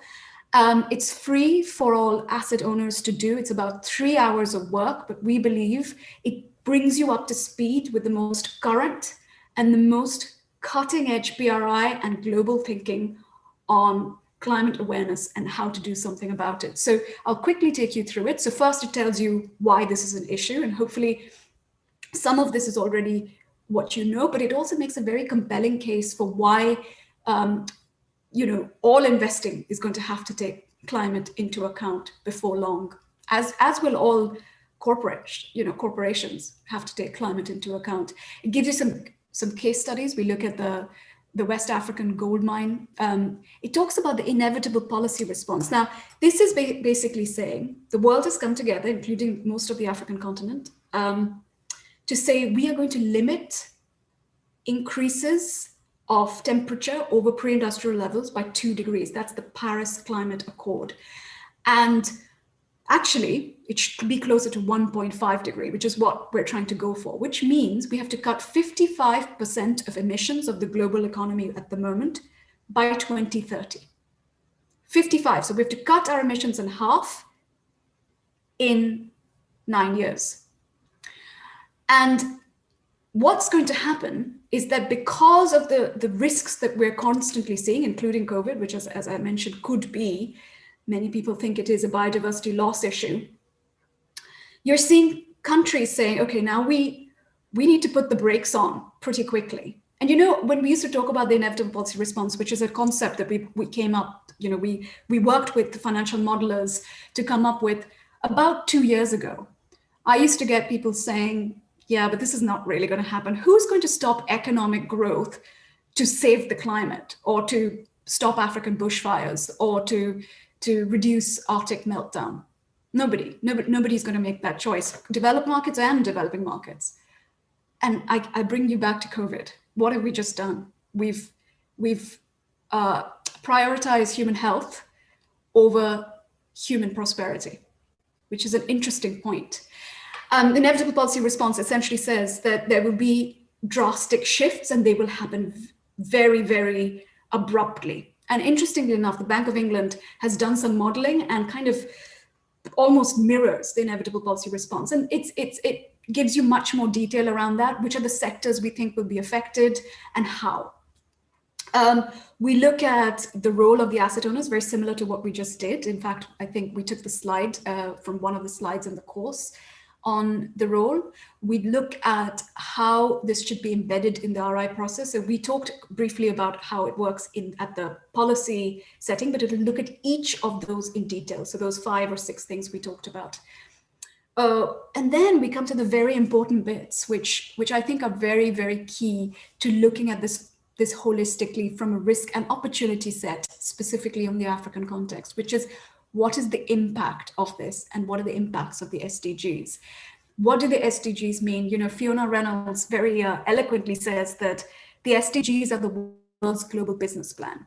It's free for all asset owners to do. It's about 3 hours of work, but we believe it brings you up to speed with the most current and the most cutting edge PRI and global thinking on climate awareness and how to do something about it. So I'll quickly take you through it. So first, it tells you why this is an issue, and hopefully some of this is already what you know, but it also makes a very compelling case for why you know, all investing is going to have to take climate into account before long, as will all corporations have to take climate into account. It gives you some case studies. We look at the West African gold mine. It talks about the inevitable policy response. Now, this is basically saying the world has come together, including most of the African continent, to say we are going to limit increases of temperature over pre-industrial levels by 2 degrees. That's the Paris Climate Accord. And actually, it should be closer to 1.5 degree, which is what we're trying to go for, which means we have to cut 55% of emissions of the global economy at the moment by 2030. 55. So we have to cut our emissions in half in 9 years. And what's going to happen is that because of the risks that we're constantly seeing, including COVID, which as I mentioned, could be, many people think it is a biodiversity loss issue, you're seeing countries saying, okay, now we need to put the brakes on pretty quickly. And you know, when we used to talk about the inevitable policy response, which is a concept that we came up, you know, we worked with the financial modelers to come up with about 2 years ago. I used to get people saying, yeah, but this is not really going to happen. Who's going to stop economic growth to save the climate, or to stop African bushfires, or to reduce Arctic meltdown? Nobody's going to make that choice. Developed markets and developing markets. And I bring you back to COVID. What have we just done? We've prioritized human health over human prosperity, which is an interesting point. The inevitable policy response essentially says that there will be drastic shifts, and they will happen very, very abruptly. And interestingly enough, the Bank of England has done some modeling and kind of almost mirrors the inevitable policy response. And it gives you much more detail around that, which are the sectors we think will be affected and how. We look at the role of the asset owners, very similar to what we just did. In fact, I think we took the slide from one of the slides in the course on the role. We look at how this should be embedded in the RI process. So we talked briefly about how it works at the policy setting, but it'll look at each of those in detail. So those 5 or 6 things we talked about. And then we come to the very important bits, which I think are very, very key to looking at this holistically from a risk and opportunity set, specifically on the African context, which is, what is the impact of this, and what are the impacts of the SDGs? What do the SDGs mean? You know, Fiona Reynolds very eloquently says that the SDGs are the world's global business plan.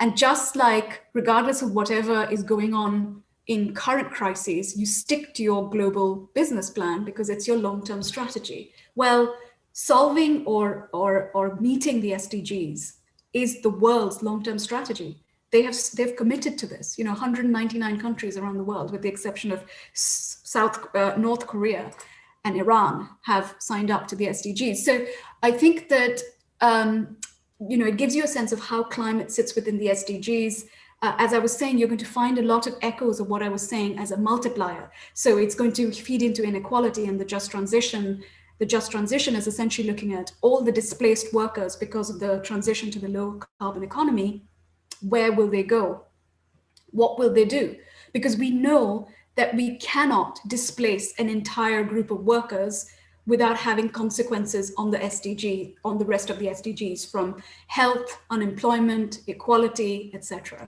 And just like, regardless of whatever is going on in current crises, you stick to your global business plan because it's your long-term strategy. Well, solving or meeting the SDGs is the world's long-term strategy. They've committed to this. You know, 199 countries around the world, with the exception of North Korea and Iran, have signed up to the SDGs. So I think that you know, it gives you a sense of how climate sits within the SDGs. As I was saying, you're going to find a lot of echoes of what I was saying as a multiplier. So it's going to feed into inequality and the just transition. The just transition is essentially looking at all the displaced workers because of the transition to the low carbon economy. Where will they go? What will they do? Because we know that we cannot displace an entire group of workers without having consequences on the SDG, on the rest of the SDGs, from health, unemployment, equality, etc.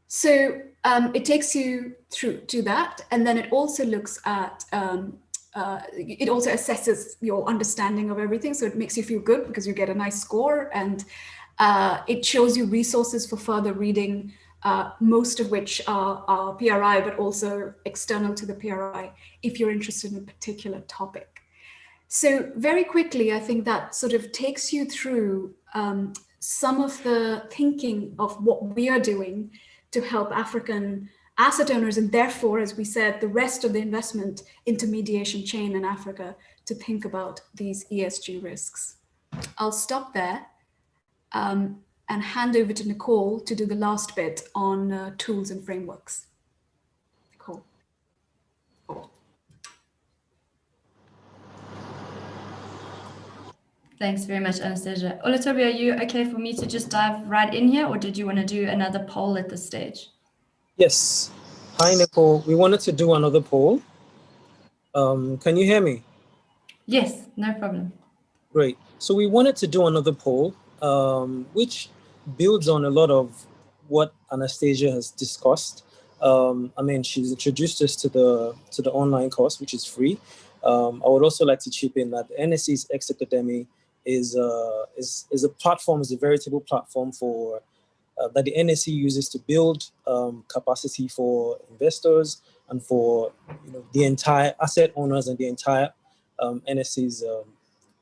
So it takes you through to that, and then it also looks at it also assesses your understanding of everything. So it makes you feel good because you get a nice score, and it shows you resources for further reading, most of which are PRI, but also external to the PRI if you're interested in a particular topic. So very quickly, I think that sort of takes you through some of the thinking of what we are doing to help African asset owners, and therefore, as we said, the rest of the investment intermediation chain in Africa, to think about these ESG risks. I'll stop there and hand over to Nicole to do the last bit on tools and frameworks. Nicole. Thanks very much, Anastasia. Olatobi, are you okay for me to just dive right in here, or did you want to do another poll at this stage? Yes. Hi, Nicole. We wanted to do another poll. Can you hear me? Yes, no problem. Great. So we wanted to do another poll, which builds on a lot of what Anastasia has discussed. I mean, she's introduced us to the online course, which is free. I would also like to chip in that the NSE's X Academy is a platform, is a veritable platform for that the NSE uses to build capacity for investors and for the entire asset owners and the entire NSE's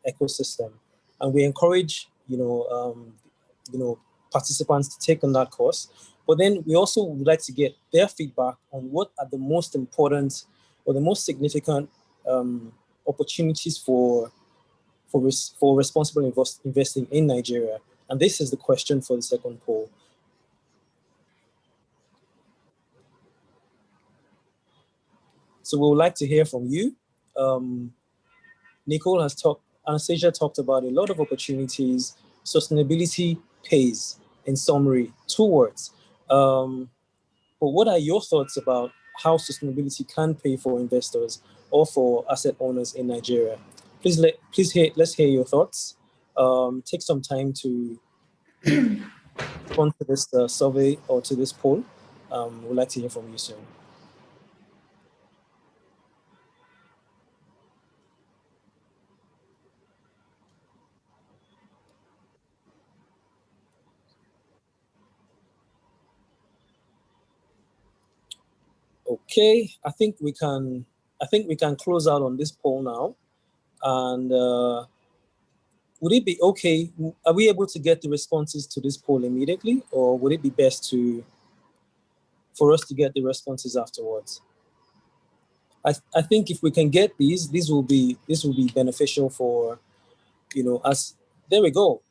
ecosystem. And we encourage participants to take on that course. But then we also would like to get their feedback on what are the most important or the most significant opportunities for responsible investing in Nigeria. And this is the question for the second poll. So we would like to hear from you. Nicole has Anastasia talked about a lot of opportunities. Sustainability pays, in summary, 2 words. But what are your thoughts about how sustainability can pay for investors or for asset owners in Nigeria? Let's hear your thoughts. Take some time to respond to this survey or to this poll. We'd like to hear from you soon. Okay, I think we can close out on this poll now. And would it be okay? Are we able to get the responses to this poll immediately, or would it be best for us to get the responses afterwards? I think if we can get these will be beneficial for, as there we go.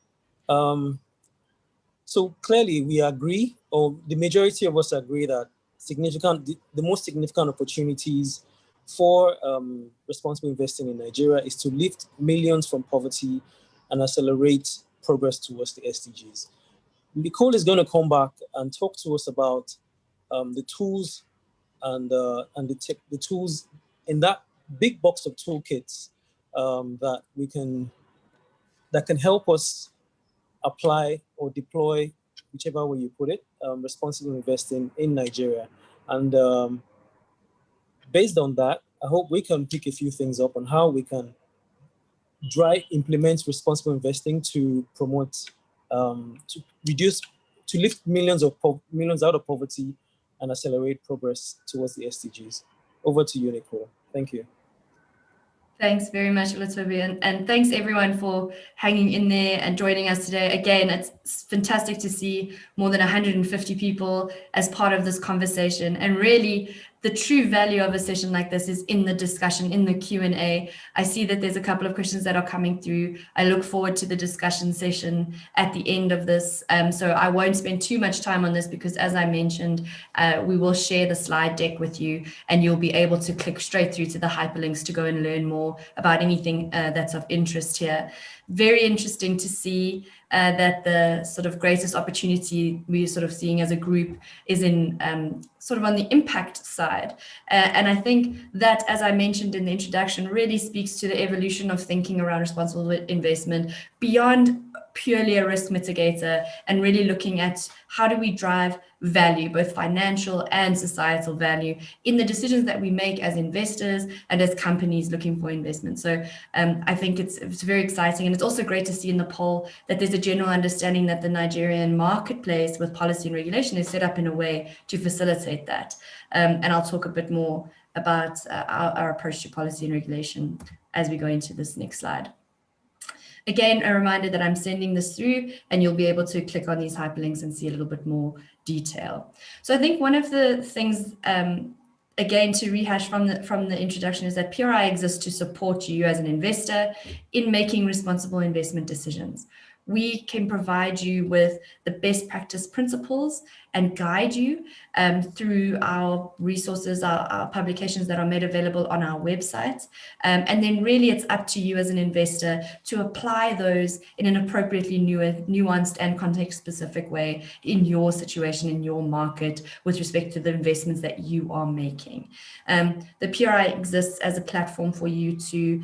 So clearly we agree, or the majority of us agree, that the most significant opportunities for responsible investing in Nigeria is to lift millions from poverty and accelerate progress towards the SDGs. Nicole is going to come back and talk to us about the tools and the tools in that big box of toolkits that can help us apply or deploy, whichever way you put it, responsible investing in Nigeria. And based on that, I hope we can pick a few things up on how we can implement responsible investing to promote, to lift millions out of poverty and accelerate progress towards the SDGs. Over to you, Nicole. Thank you. Thanks very much, Olatobi, and thanks everyone for hanging in there and joining us today. Again, it's fantastic to see more than 150 people as part of this conversation, and really the true value of a session like this is in the discussion, in the Q&A. I see that there's a couple of questions that are coming through. I look forward to the discussion session at the end of this. So I won't spend too much time on this because, as I mentioned, we will share the slide deck with you and you'll be able to click straight through to the hyperlinks to go and learn more about anything that's of interest here. Very interesting to see that the sort of greatest opportunity we're sort of seeing as a group is in sort of on the impact side. And I think that, as I mentioned in the introduction, really speaks to the evolution of thinking around responsible investment beyond purely a risk mitigator and really looking at how do we drive value, both financial and societal value, in the decisions that we make as investors and as companies looking for investment. So I think it's very exciting. And it's also great to see in the poll that there's a general understanding that the Nigerian marketplace with policy and regulation is set up in a way to facilitate that. And I'll talk a bit more about our approach to policy and regulation as we go into this next slide. Again, a reminder that I'm sending this through and you'll be able to click on these hyperlinks and see a little bit more detail. So I think one of the things, again, to rehash from the introduction, is that PRI exists to support you as an investor in making responsible investment decisions. We can provide you with the best practice principles and guide you through our resources, our publications that are made available on our website. And then really it's up to you as an investor to apply those in an appropriately nuanced and context-specific way in your situation, in your market, with respect to the investments that you are making. The PRI exists as a platform for you to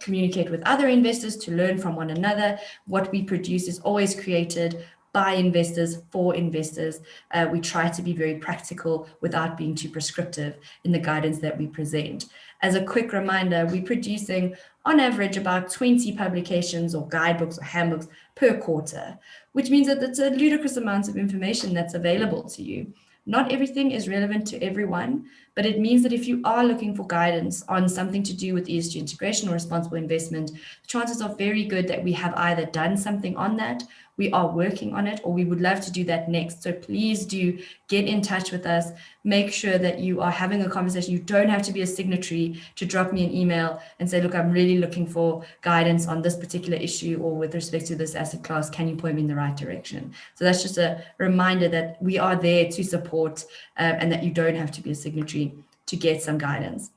communicate with other investors, to learn from one another. What we produce is always created by investors for investors. We try to be very practical without being too prescriptive in the guidance that we present. As a quick reminder, we're producing on average about 20 publications or guidebooks or handbooks per quarter, which means that it's a ludicrous amount of information that's available to you. Not everything is relevant to everyone, but it means that if you are looking for guidance on something to do with ESG integration or responsible investment, the chances are very good that we have either done something on that, we are working on it, or we would love to do that next. So please do get in touch with us. Make sure that you are having a conversation. You don't have to be a signatory to drop me an email and say, look, I'm really looking for guidance on this particular issue or with respect to this asset class. Can you point me in the right direction? So that's just a reminder that we are there to support and that you don't have to be a signatory to get some guidance.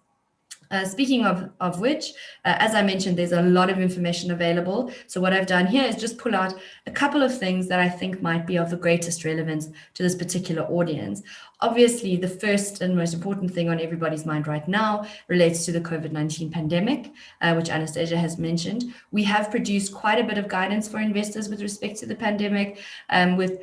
Speaking of which, as I mentioned, there's a lot of information available. So what I've done here is just pull out a couple of things that I think might be of the greatest relevance to this particular audience. Obviously, the first and most important thing on everybody's mind right now relates to the COVID-19 pandemic, which Anastasia has mentioned. We have produced quite a bit of guidance for investors with respect to the pandemic, with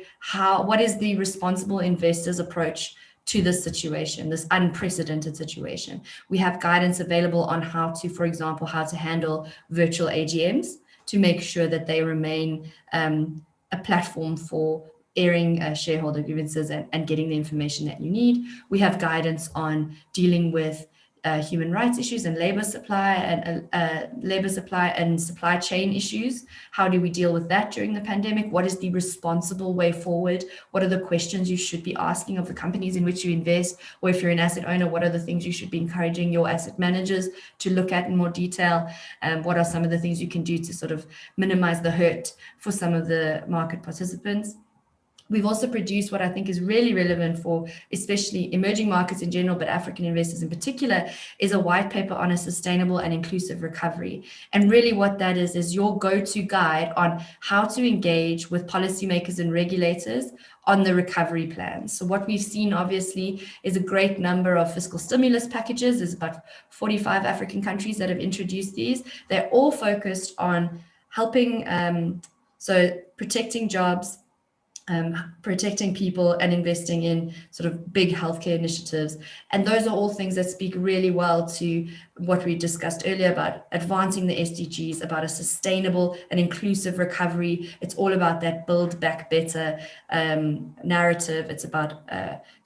what is the responsible investors' approach to this situation, this unprecedented situation. We have guidance available on how to, for example, how to handle virtual AGMs to make sure that they remain a platform for airing shareholder grievances and getting the information that you need. We have guidance on dealing with human rights issues and labor supply and supply chain issues. How do we deal with that during the pandemic? What is the responsible way forward? What are the questions you should be asking of the companies in which you invest? Or if you're an asset owner, what are the things you should be encouraging your asset managers to look at in more detail? What are some of the things you can do to sort of minimize the hurt for some of the market participants? We've also produced what I think is really relevant for especially emerging markets in general, but African investors in particular, is a white paper on a sustainable and inclusive recovery. And really what that is your go-to guide on how to engage with policymakers and regulators on the recovery plans. So what we've seen obviously is a great number of fiscal stimulus packages. There's about 45 African countries that have introduced these. They're all focused on helping, so protecting jobs, protecting people and investing in sort of big healthcare initiatives. And those are all things that speak really well to what we discussed earlier about advancing the SDGs, about a sustainable and inclusive recovery. It's all about that build back better narrative. It's about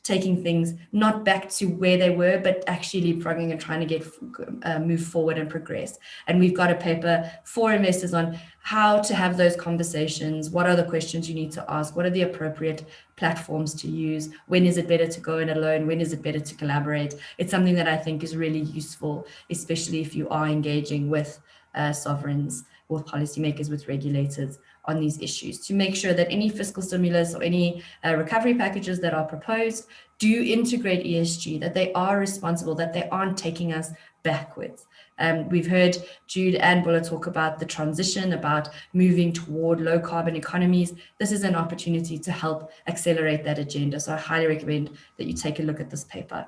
taking things not back to where they were, but actually leapfrogging and trying to get move forward and progress. And we've got a paper for investors on how to have those conversations. What are the questions you need to ask? What are the appropriate platforms to use? When is it better to go in alone? When is it better to collaborate? It's something that I think is really useful, especially if you are engaging with sovereigns, with policymakers, with regulators on these issues, to make sure that any fiscal stimulus or any recovery packages that are proposed do integrate ESG, that they are responsible, that they aren't taking us backwards. We've heard Jude and Bulla talk about the transition, about moving toward low carbon economies. This is an opportunity to help accelerate that agenda. So I highly recommend that you take a look at this paper.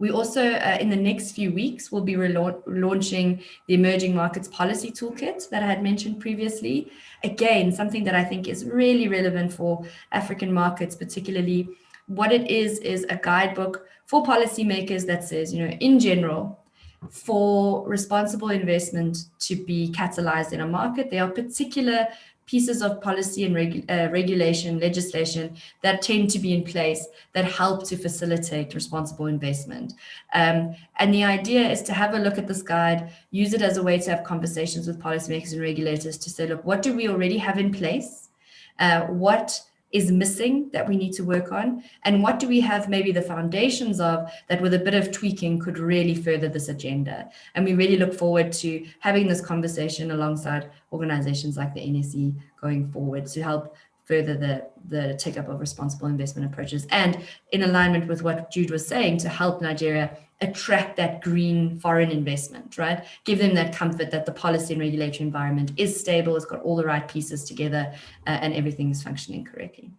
We also, in the next few weeks, will be launching the Emerging Markets Policy Toolkit that I had mentioned previously. Again, something that I think is really relevant for African markets, particularly. What it is a guidebook for policymakers that says, in general, for responsible investment to be catalyzed in a market, there are particular pieces of policy and regulation, legislation that tend to be in place that help to facilitate responsible investment. And the idea is to have a look at this guide, use it as a way to have conversations with policymakers and regulators to say, look, what do we already have in place? What is missing that we need to work on? And what do we have maybe the foundations of that with a bit of tweaking could really further this agenda? And we really look forward to having this conversation alongside organizations like the NSE going forward to help further the take up of responsible investment approaches, and in alignment with what Jude was saying, to help Nigeria attract that green foreign investment, right? Give them that comfort that the policy and regulatory environment is stable, it's got all the right pieces together, and everything is functioning correctly.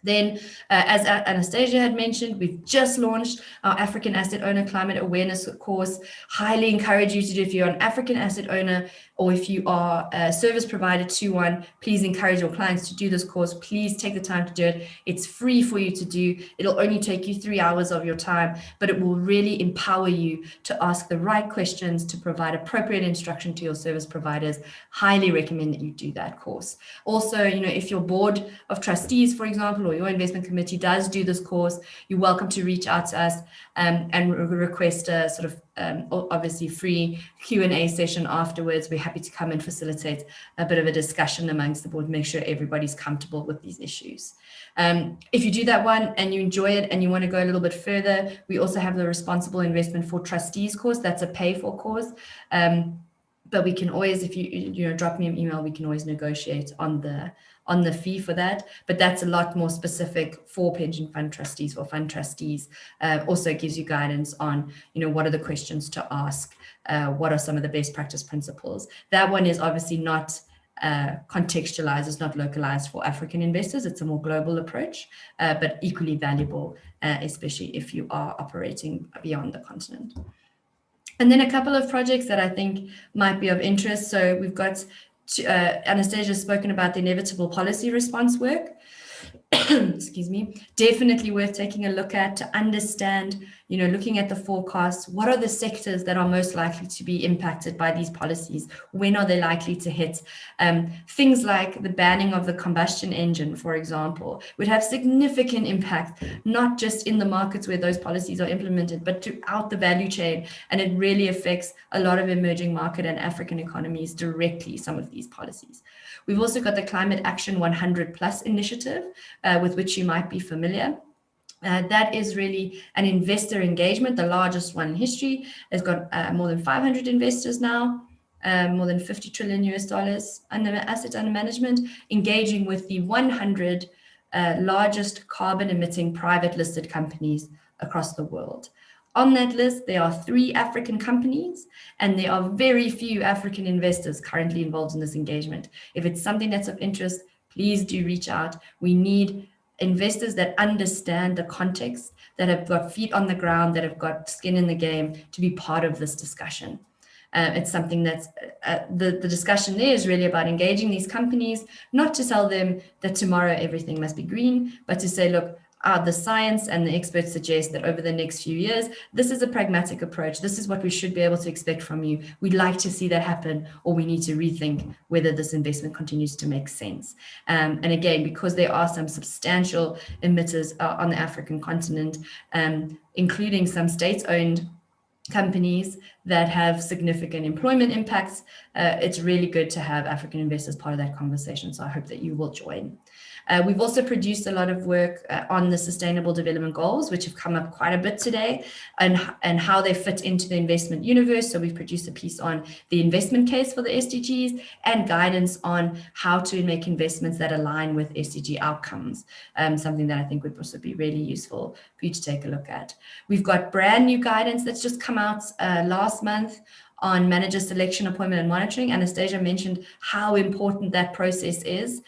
Then, as Anastasia had mentioned, we've just launched our African Asset Owner Climate Awareness course. Highly encourage you to do, if you're an African asset owner or if you are a service provider to one, please encourage your clients to do this course. Please take the time to do it. It's free for you to do. It'll only take you 3 hours of your time, but it will really empower you to ask the right questions, to provide appropriate instruction to your service providers. Highly recommend that you do that course. Also, if your board of trustees, for example, or your investment committee does do this course, you're welcome to reach out to us and request a sort of obviously free Q&A session afterwards. We're happy to come and facilitate a bit of a discussion amongst the board, make sure everybody's comfortable with these issues. If you do that one and you enjoy it and you want to go a little bit further, we also have the Responsible Investment for Trustees course. That's a pay-for course. But we can always, if you drop me an email, we can always negotiate on the fee for that. But that's a lot more specific for pension fund trustees or fund trustees. Also gives you guidance on, what are the questions to ask, what are some of the best practice principles. That one is obviously not contextualized, it's not localized for African investors. It's a more global approach, but equally valuable, especially if you are operating beyond the continent. And then a couple of projects that I think might be of interest. So we've got, Anastasia's spoken about the inevitable policy response work. Excuse me, definitely worth taking a look at to understand, looking at the forecasts, what are the sectors that are most likely to be impacted by these policies? When are they likely to hit? Things like the banning of the combustion engine, for example, would have significant impact, not just in the markets where those policies are implemented, but throughout the value chain. And it really affects a lot of emerging market and African economies directly, some of these policies. We've also got the Climate Action 100 Plus initiative, with which you might be familiar. That is really an investor engagement, the largest one in history. It's got more than 500 investors now, more than $50 trillion under assets under management, engaging with the 100 largest carbon emitting private listed companies across the world. On that list, there are 3 African companies, and there are very few African investors currently involved in this engagement. If it's something that's of interest, please do reach out. We need investors that understand the context, that have got feet on the ground, that have got skin in the game to be part of this discussion. It's something that's, the discussion there is really about engaging these companies, not to tell them that tomorrow everything must be green, but to say, look, the science and the experts suggest that over the next few years, this is a pragmatic approach. This is what we should be able to expect from you. We'd like to see that happen, or we need to rethink whether this investment continues to make sense. And again, because there are some substantial emitters on the African continent, including some state-owned companies that have significant employment impacts, it's really good to have African investors part of that conversation. So I hope that you will join. We've also produced a lot of work on the Sustainable Development Goals, which have come up quite a bit today, and how they fit into the investment universe. So we've produced a piece on the investment case for the SDGs and guidance on how to make investments that align with SDG outcomes, something that I think would also be really useful for you to take a look at. We've got brand new guidance that's just come out last month on manager selection, appointment, and monitoring. Anastasia mentioned how important that process is,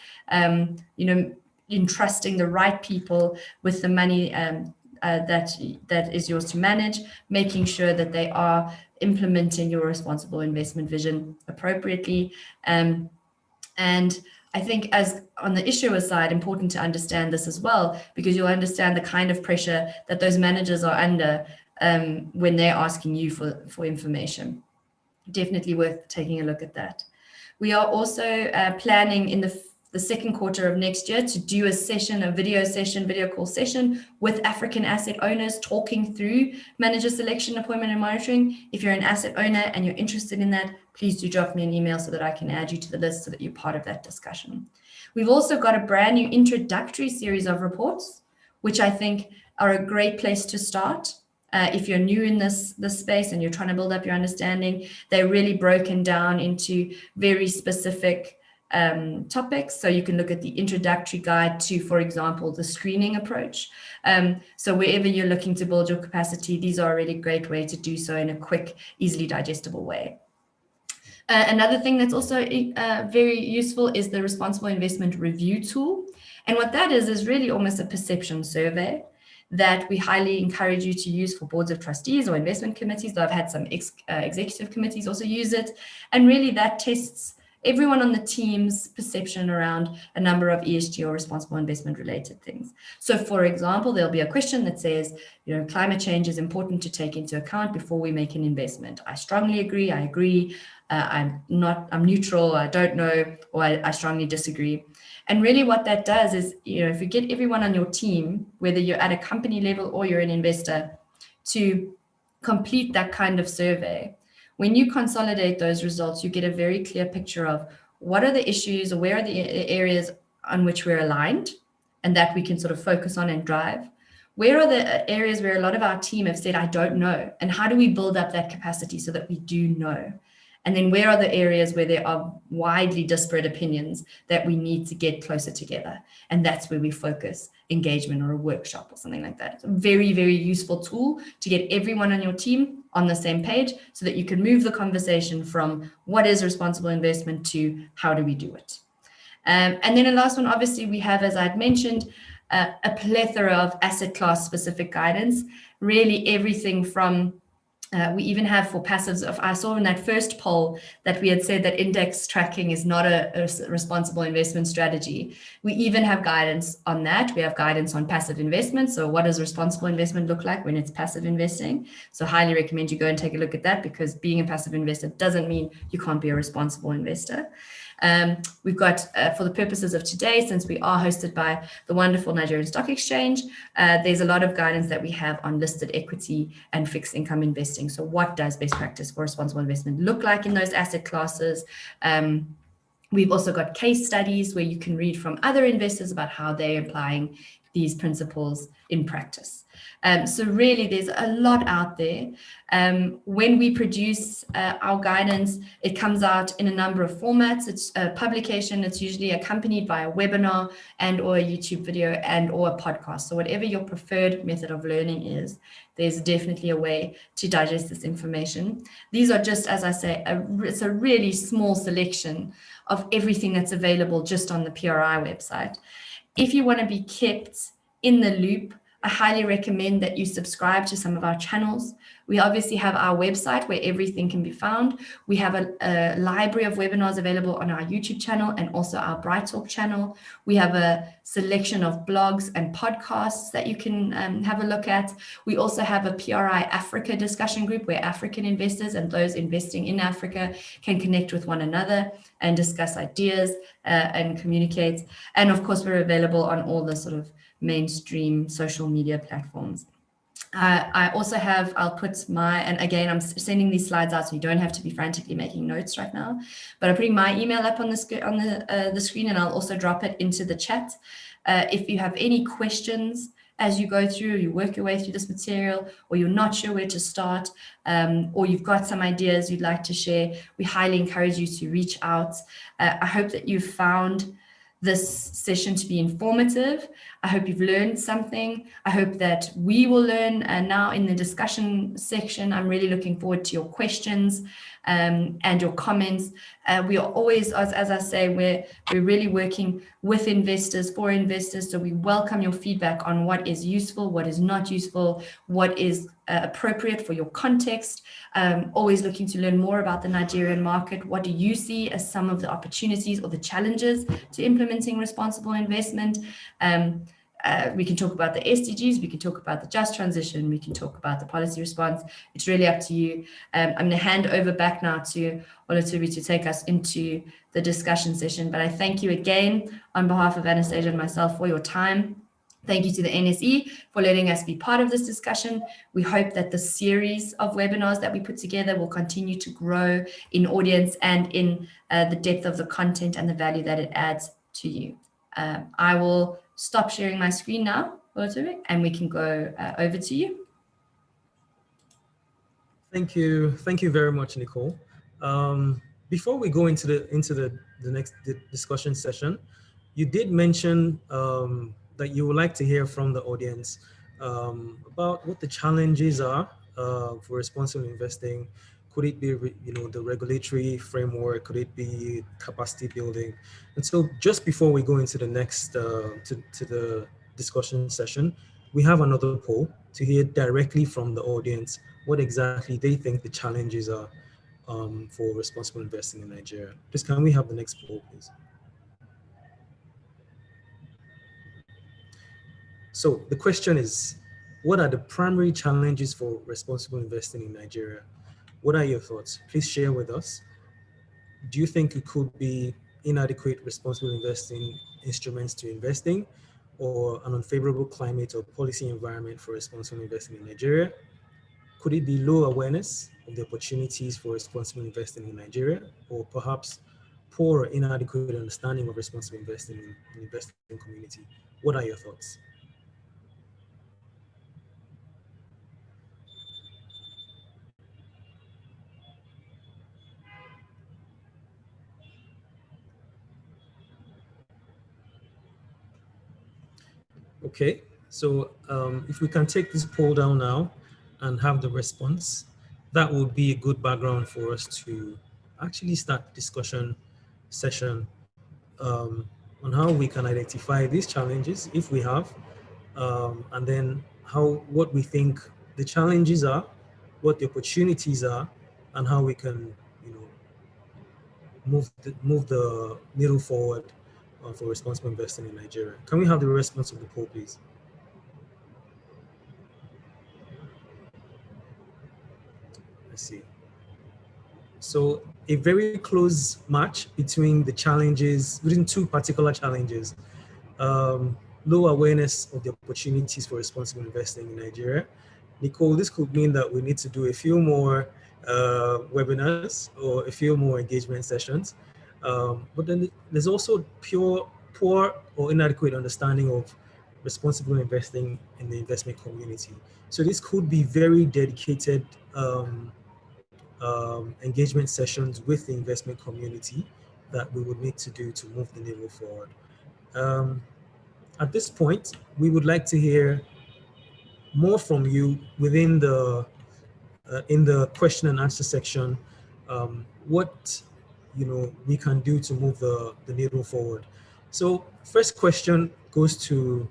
entrusting the right people with the money that is yours to manage, making sure that they are implementing your responsible investment vision appropriately. And I think, as on the issuer side, important to understand this as well, because you'll understand the kind of pressure that those managers are under when they're asking you for information. Definitely worth taking a look at that. We are also planning in the second quarter of next year to do a video call session with African asset owners, talking through manager selection, appointment, and monitoring. If you're an asset owner and you're interested in that, please do drop me an email so that I can add you to the list so that you're part of that discussion. We've also got a brand new introductory series of reports, which I think are a great place to start. If you're new in this space and you're trying to build up your understanding, they're really broken down into very specific topics. So you can look at the introductory guide to, for example, the screening approach. So wherever you're looking to build your capacity, these are a really great way to do so in a quick, easily digestible way. Another thing that's also very useful is the Responsible Investment Review tool. And what that is really almost a perception survey that we highly encourage you to use for boards of trustees or investment committees, though I've had some executive committees also use it. And really that tests everyone on the team's perception around a number of ESG or responsible investment related things. So for example, there'll be a question that says, climate change is important to take into account before we make an investment. I strongly agree, I agree, I'm neutral, I don't know, or I strongly disagree. And really what that does is, if you get everyone on your team, whether you're at a company level or you're an investor, to complete that kind of survey, when you consolidate those results, you get a very clear picture of what are the issues or where are the areas on which we're aligned and that we can sort of focus on and drive. Where are the areas where a lot of our team have said, I don't know, and how do we build up that capacity so that we do know? And then where are the areas where there are widely disparate opinions that we need to get closer together? And that's where we focus engagement or a workshop or something like that. It's a very, very useful tool to get everyone on your team on the same page so that you can move the conversation from what is responsible investment to how do we do it. And then the last one, obviously, we have, as I'd mentioned, a plethora of asset class specific guidance, really everything from we even have for passives. I saw in that first poll that we had said that index tracking is not a responsible investment strategy. We even have guidance on that. We have guidance on passive investment. So what does responsible investment look like when it's passive investing? So highly recommend you go and take a look at that, because being a passive investor doesn't mean you can't be a responsible investor. We've got, for the purposes of today, since we are hosted by the wonderful Nigerian Stock Exchange, there's a lot of guidance that we have on listed equity and fixed income investing. So what does best practice for responsible investment look like in those asset classes? We've also got case studies where you can read from other investors about how they're applying these principles in practice. So really, there's a lot out there. When we produce our guidance, it comes out in a number of formats. It's a publication. It's usually accompanied by a webinar and or a YouTube video and or a podcast. So whatever your preferred method of learning is, there's definitely a way to digest this information. These are just, as I say, it's a really small selection of everything that's available just on the PRI website. If you want to be kept in the loop, I highly recommend that you subscribe to some of our channels. We obviously have our website where everything can be found. We have a library of webinars available on our YouTube channel and also our Bright Talk channel. We have a selection of blogs and podcasts that you can have a look at. We also have a PRI Africa discussion group where African investors and those investing in Africa can connect with one another and discuss ideas and communicate. And of course, we're available on all the sort of mainstream social media platforms. I also have, I'll put my, and again, I'm sending these slides out so you don't have to be frantically making notes right now, but I'm putting my email up on the screen, and I'll also drop it into the chat. If you have any questions as you go through, you work your way through this material, or you're not sure where to start, or you've got some ideas you'd like to share, we highly encourage you to reach out. I hope that you've found this session to be informative. I hope you've learned something. I hope that we will learn now in the discussion section. I'm really looking forward to your questions and your comments. We are always, as I say, we're really working with investors, for investors. So we welcome your feedback on what is useful, what is not useful, what is appropriate for your context. Always looking to learn more about the Nigerian market. What do you see as some of the opportunities or the challenges to implementing responsible investment? We can talk about the SDGs, we can talk about the just transition, we can talk about the policy response. It's really up to you. I'm going to hand over back now to Olatobi to take us into the discussion session. But I thank you again on behalf of Anastasia and myself for your time. Thank you to the NSE for letting us be part of this discussion. We hope that the series of webinars that we put together will continue to grow in audience and in the depth of the content and the value that it adds to you. I will stop sharing my screen now, and we can go over to you. Thank you very much, Nicole. Before we go into the next discussion session, you did mention that you would like to hear from the audience about what the challenges are for responsible investing. Could it be, the regulatory framework? Could it be capacity building? And so, just before we go into the next to the discussion session, we have another poll to hear directly from the audience what exactly they think the challenges are for responsible investing in Nigeria. Please, can we have the next poll, please? So the question is, what are the primary challenges for responsible investing in Nigeria? What are your thoughts? Please share with us. Do you think it could be inadequate responsible investing instruments to investing, or an unfavorable climate or policy environment for responsible investing in Nigeria? Could it be low awareness of the opportunities for responsible investing in Nigeria, or perhaps poor or inadequate understanding of responsible investing in the investing community? What are your thoughts? Okay, so if we can take this poll down now and have the response, that would be a good background for us to actually start discussion session on how we can identify these challenges if we have, and then what we think the challenges are, what the opportunities are, and how we can, move the needle forward for responsible investing in Nigeria. Can we have the response of the poll, please? I see. So a very close match between two particular challenges. Low awareness of the opportunities for responsible investing in Nigeria. Nicole, this could mean that we need to do a few more webinars or a few more engagement sessions. But then there's also poor or inadequate understanding of responsible investing in the investment community. So this could be very dedicated engagement sessions with the investment community that we would need to do to move the needle forward. At this point, we would like to hear more from you within in the question and answer section, what we can do to move the needle forward. So first question goes to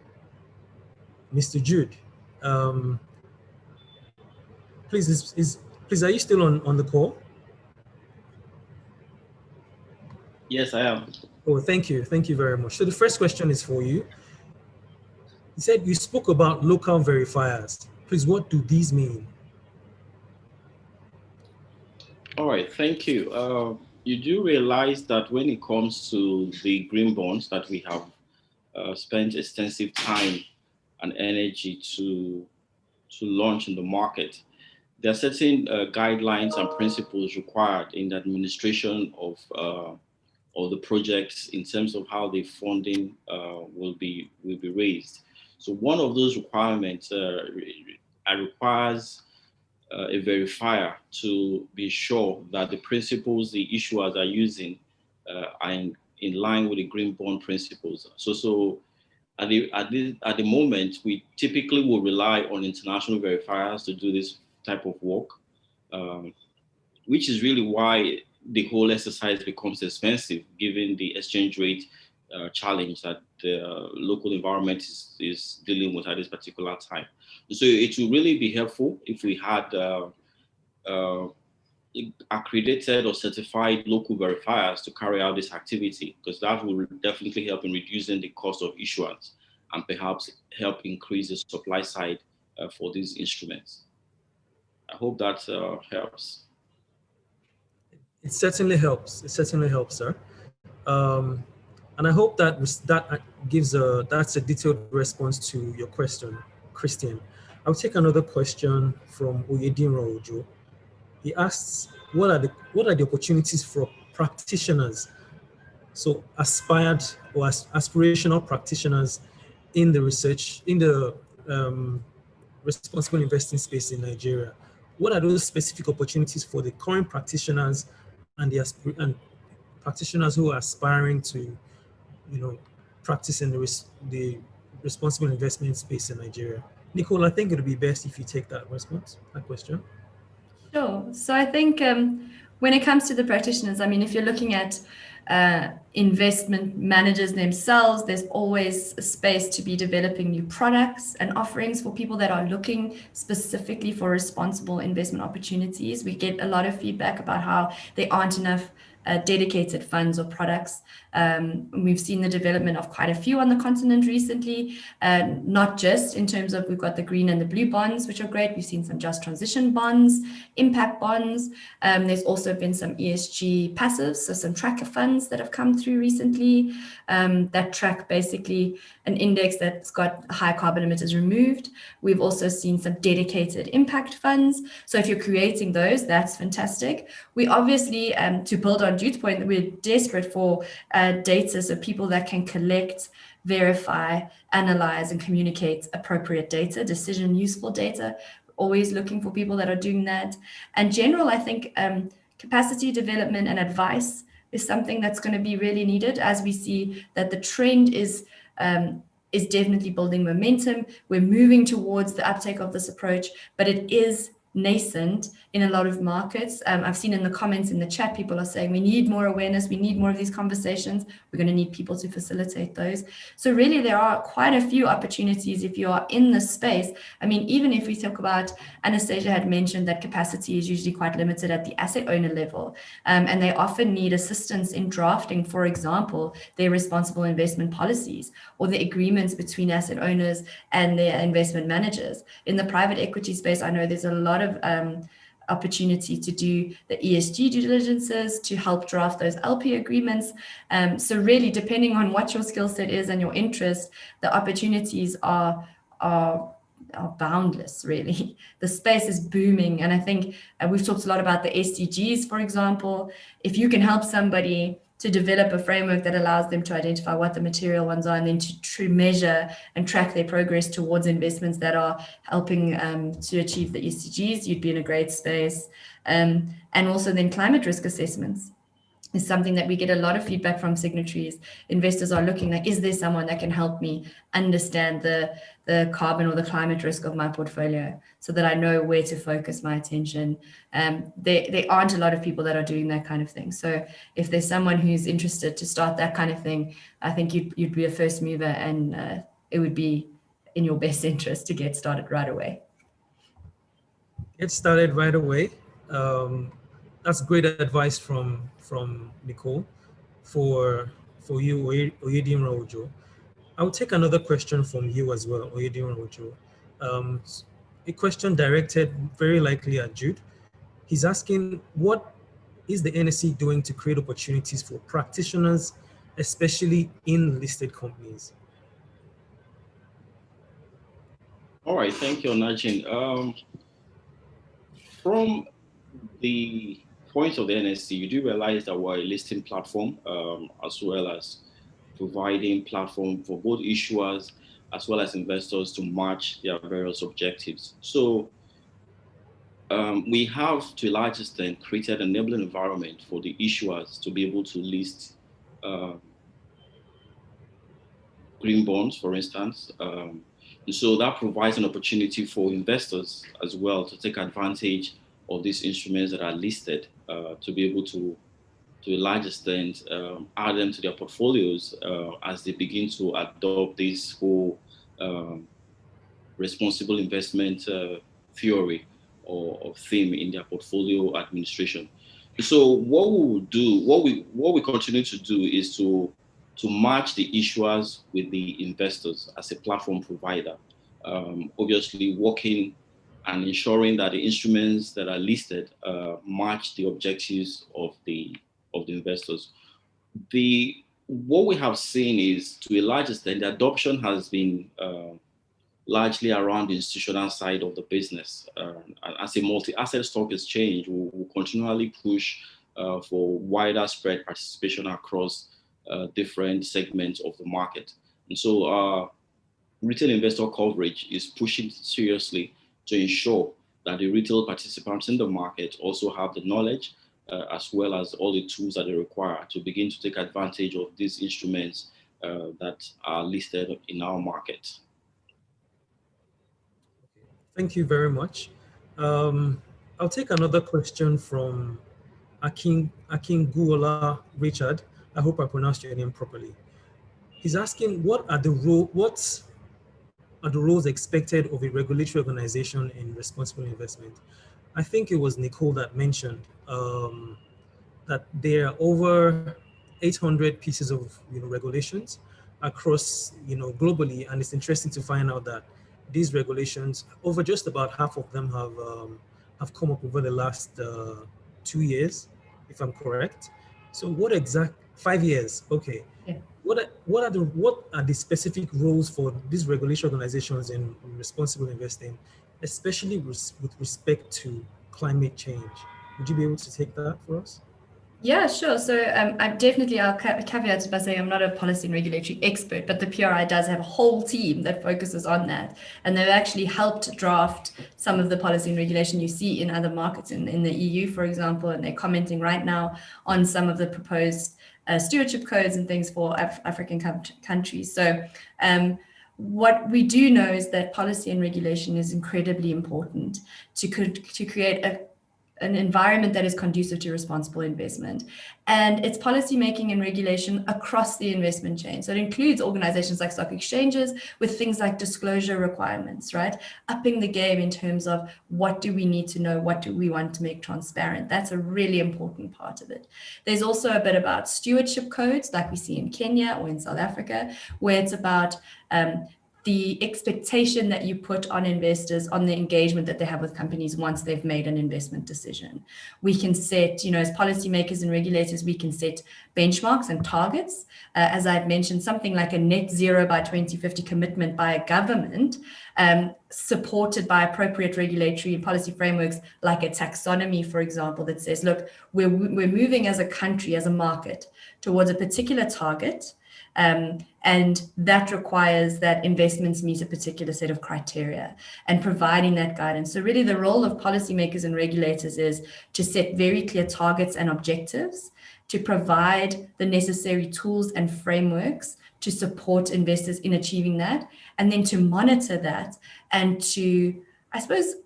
Mr. Jude. Please, are you still on the call? Yes, I am. Oh, thank you. Thank you very much. So the first question is for you. You said you spoke about local verifiers. Please, what do these mean? All right, thank you. You do realize that when it comes to the green bonds that we have spent extensive time and energy to launch in the market, there are certain guidelines and principles required in the administration of the projects in terms of how the funding will be raised. So one of those requirements requires a verifier to be sure that the principles the issuers are using are in line with the green bond principles. So at the moment, we typically will rely on international verifiers to do this type of work, which is really why the whole exercise becomes expensive, given the exchange rate challenge that the local environment is dealing with at this particular time. So it will really be helpful if we had accredited or certified local verifiers to carry out this activity, because that will definitely help in reducing the cost of issuance and perhaps help increase the supply side for these instruments. I hope that helps. It certainly helps. It certainly helps, sir. And I hope that that's a detailed response to your question, Christian. I'll take another question from Oyedinro Ojo. He asks, what are the opportunities for practitioners, so aspired or aspirational practitioners in the responsible investing space in Nigeria? What are those specific opportunities for the current practitioners and the practitioners who are aspiring to, practice in the responsible investment space in Nigeria? Nicole, I think it would be best if you take that question. Sure. So I think when it comes to the practitioners, I mean, if you're looking at investment managers themselves, there's always a space to be developing new products and offerings for people that are looking specifically for responsible investment opportunities. We get a lot of feedback about how there aren't enough dedicated funds or products. We've seen the development of quite a few on the continent recently, not just in terms of we've got the green and the blue bonds, which are great. We've seen some just transition bonds, impact bonds. There's also been some ESG passives, so some tracker funds that have come through recently that track basically an index that's got high carbon emitters removed. We've also seen some dedicated impact funds. So if you're creating those, that's fantastic. We obviously, to build on Jude's point, we're desperate for data, so people that can collect, verify, analyze, and communicate appropriate data, decision useful data. Always looking for people that are doing that. And general, I think capacity development and advice is something that's going to be really needed, as we see that the trend is is definitely building momentum. We're moving towards the uptake of this approach, but it is nascent in a lot of markets. I've seen in the comments in the chat, people are saying we need more awareness, we need more of these conversations, we're going to need people to facilitate those. So really there are quite a few opportunities if you are in this space. I mean, even if we talk about, Anastasia had mentioned that capacity is usually quite limited at the asset owner level, and they often need assistance in drafting, for example, their responsible investment policies or the agreements between asset owners and their investment managers. In the private equity space, I know there's a lot of opportunity to do the ESG due diligences, to help draft those LP agreements. So really, depending on what your skill set is and your interest, the opportunities are boundless, really. The space is booming. And I think we've talked a lot about the SDGs, for example. If you can help somebody to develop a framework that allows them to identify what the material ones are and then to measure and track their progress towards investments that are helping to achieve the SDGs, you'd be in a great space. And also then climate risk assessments is something that we get a lot of feedback from signatories. Investors are looking like, is there someone that can help me understand the carbon or the climate risk of my portfolio so that I know where to focus my attention? There aren't a lot of people that are doing that kind of thing. So if there's someone who's interested to start that kind of thing, I think you'd be a first mover, and it would be in your best interest to get started right away. Get started right away. That's great advice from Nicole for you, Oyedin Rojo. I'll take another question from you as well, Oyedin Rojo. A question directed very likely at Jude. He's asking, what is the NSE doing to create opportunities for practitioners, especially in listed companies? All right, thank you, Najin. From the point of the NSE, you do realize that we're a listing platform, as well as providing platform for both issuers as well as investors to match their various objectives. So we have, to a large extent, created an enabling environment for the issuers to be able to list green bonds, for instance. And so that provides an opportunity for investors as well to take advantage of these instruments that are listed, to be able to a large extent, add them to their portfolios as they begin to adopt this whole responsible investment theory or theme in their portfolio administration. So what we will do, what we continue to do is to match the issuers with the investors as a platform provider, obviously working and ensuring that the instruments that are listed match the objectives of the investors. What we have seen is, to a large extent, the adoption has been largely around the institutional side of the business. As a multi-asset stock exchange, we will continually push for wider spread participation across different segments of the market. And so retail investor coverage is pushing seriously to ensure that the retail participants in the market also have the knowledge as well as all the tools that they require to begin to take advantage of these instruments that are listed in our market. Thank you very much. I'll take another question from Akinguola Richard. I hope I pronounced your name properly. He's asking, what are the roles expected of a regulatory organization in responsible investment? I think it was Nicole that mentioned that there are over 800 pieces of regulations across globally, and it's interesting to find out that these regulations, over just about half of them have come up over the last 2 years, if I'm correct. So what 5 years? Okay. Yeah. What are the specific roles for these regulatory organizations in responsible investing, especially with respect to climate change? Would you be able to take that for us? Yeah, sure. So I'll caveat by saying I'm not a policy and regulatory expert, but the PRI does have a whole team that focuses on that. And they've actually helped draft some of the policy and regulation you see in other markets in the EU, for example, and they're commenting right now on some of the proposed stewardship codes and things for African countries. So what we do know is that policy and regulation is incredibly important to create an environment that is conducive to responsible investment. And it's policy making and regulation across the investment chain. So it includes organizations like stock exchanges with things like disclosure requirements, right? Upping the game in terms of what do we need to know, what do we want to make transparent. That's a really important part of it. There's also a bit about stewardship codes like we see in Kenya or in South Africa, where it's about the expectation that you put on investors on the engagement that they have with companies once they've made an investment decision. We can set, as policymakers and regulators, we can set benchmarks and targets. As I've mentioned, something like a net zero by 2050 commitment by a government, supported by appropriate regulatory and policy frameworks like a taxonomy, for example, that says, look, we're moving as a country, as a market, towards a particular target. And that requires that investments meet a particular set of criteria and providing that guidance. So really the role of policymakers and regulators is to set very clear targets and objectives, to provide the necessary tools and frameworks to support investors in achieving that, and then to monitor that and to, I suppose,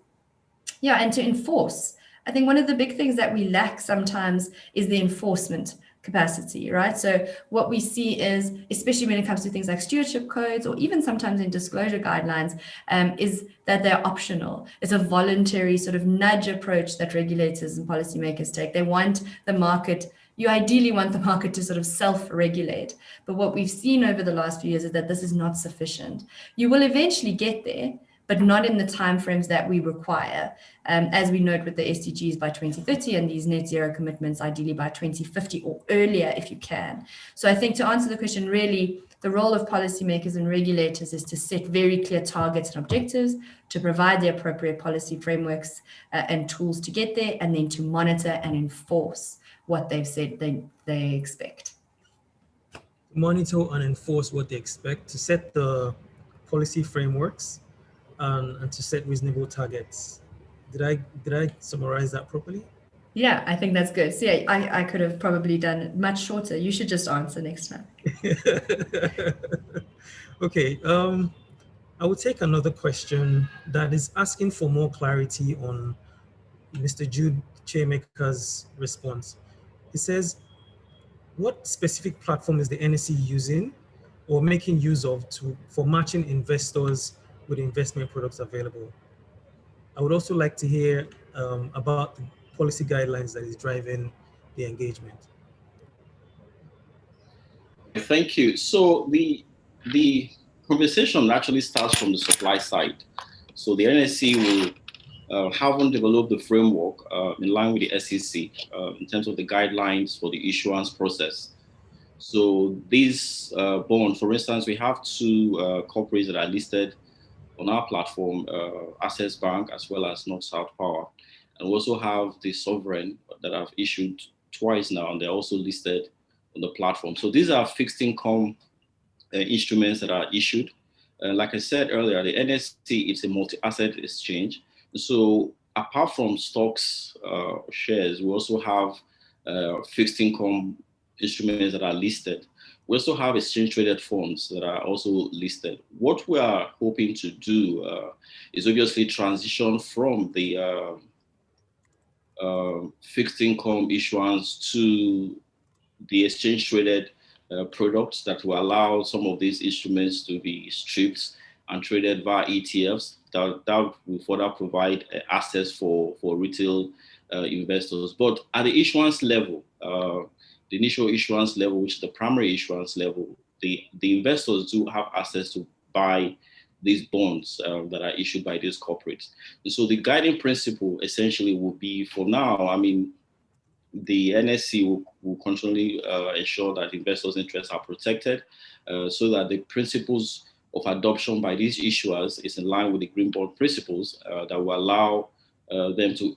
and to enforce. I think one of the big things that we lack sometimes is the enforcement capacity, right? So what we see is, especially when it comes to things like stewardship codes or even sometimes in disclosure guidelines, is that they're optional. It's a voluntary sort of nudge approach that regulators and policymakers take. They want the market, you ideally want the market to sort of self-regulate. But what we've seen over the last few years is that this is not sufficient. You will eventually get there, but not in the timeframes that we require, as we note with the SDGs by 2030 and these net zero commitments ideally by 2050 or earlier if you can. So I think to answer the question, really, the role of policymakers and regulators is to set very clear targets and objectives, to provide the appropriate policy frameworks and tools to get there, and then to monitor and enforce what they've said they expect. Monitor and enforce what they expect, to set the policy frameworks, and to set reasonable targets. Did I summarize that properly? Yeah, I think that's good. So I could have probably done it much shorter. You should just answer next time. Okay. I will take another question that is asking for more clarity on Mr. Jude Chairmaker's response. He says, what specific platform is the NSE using or making use of for matching investors with investment products available? I would also like to hear about the policy guidelines that is driving the engagement. Thank you. So the conversation actually starts from the supply side. So the NSE will haven't developed the framework in line with the SEC in terms of the guidelines for the issuance process. So these bonds, for instance, we have two corporates that are listed on our platform, Access Bank as well as North-South Power. And we also have the Sovereign that have issued twice now, and they're also listed on the platform. So these are fixed income instruments that are issued. Like I said earlier, the NSE is a multi-asset exchange. So apart from stocks, shares, we also have fixed income instruments that are listed. We also have exchange traded funds that are also listed. What we are hoping to do is obviously transition from the fixed income issuance to the exchange traded products that will allow some of these instruments to be stripped and traded via ETFs. That will further provide access for retail investors. But at the issuance level, the initial issuance level, which is the primary issuance level, the investors do have access to buy these bonds that are issued by these corporates. And so the guiding principle essentially will be, for now, I mean, the NSE will continually ensure that investors' interests are protected so that the principles of adoption by these issuers is in line with the green bond principles that will allow them to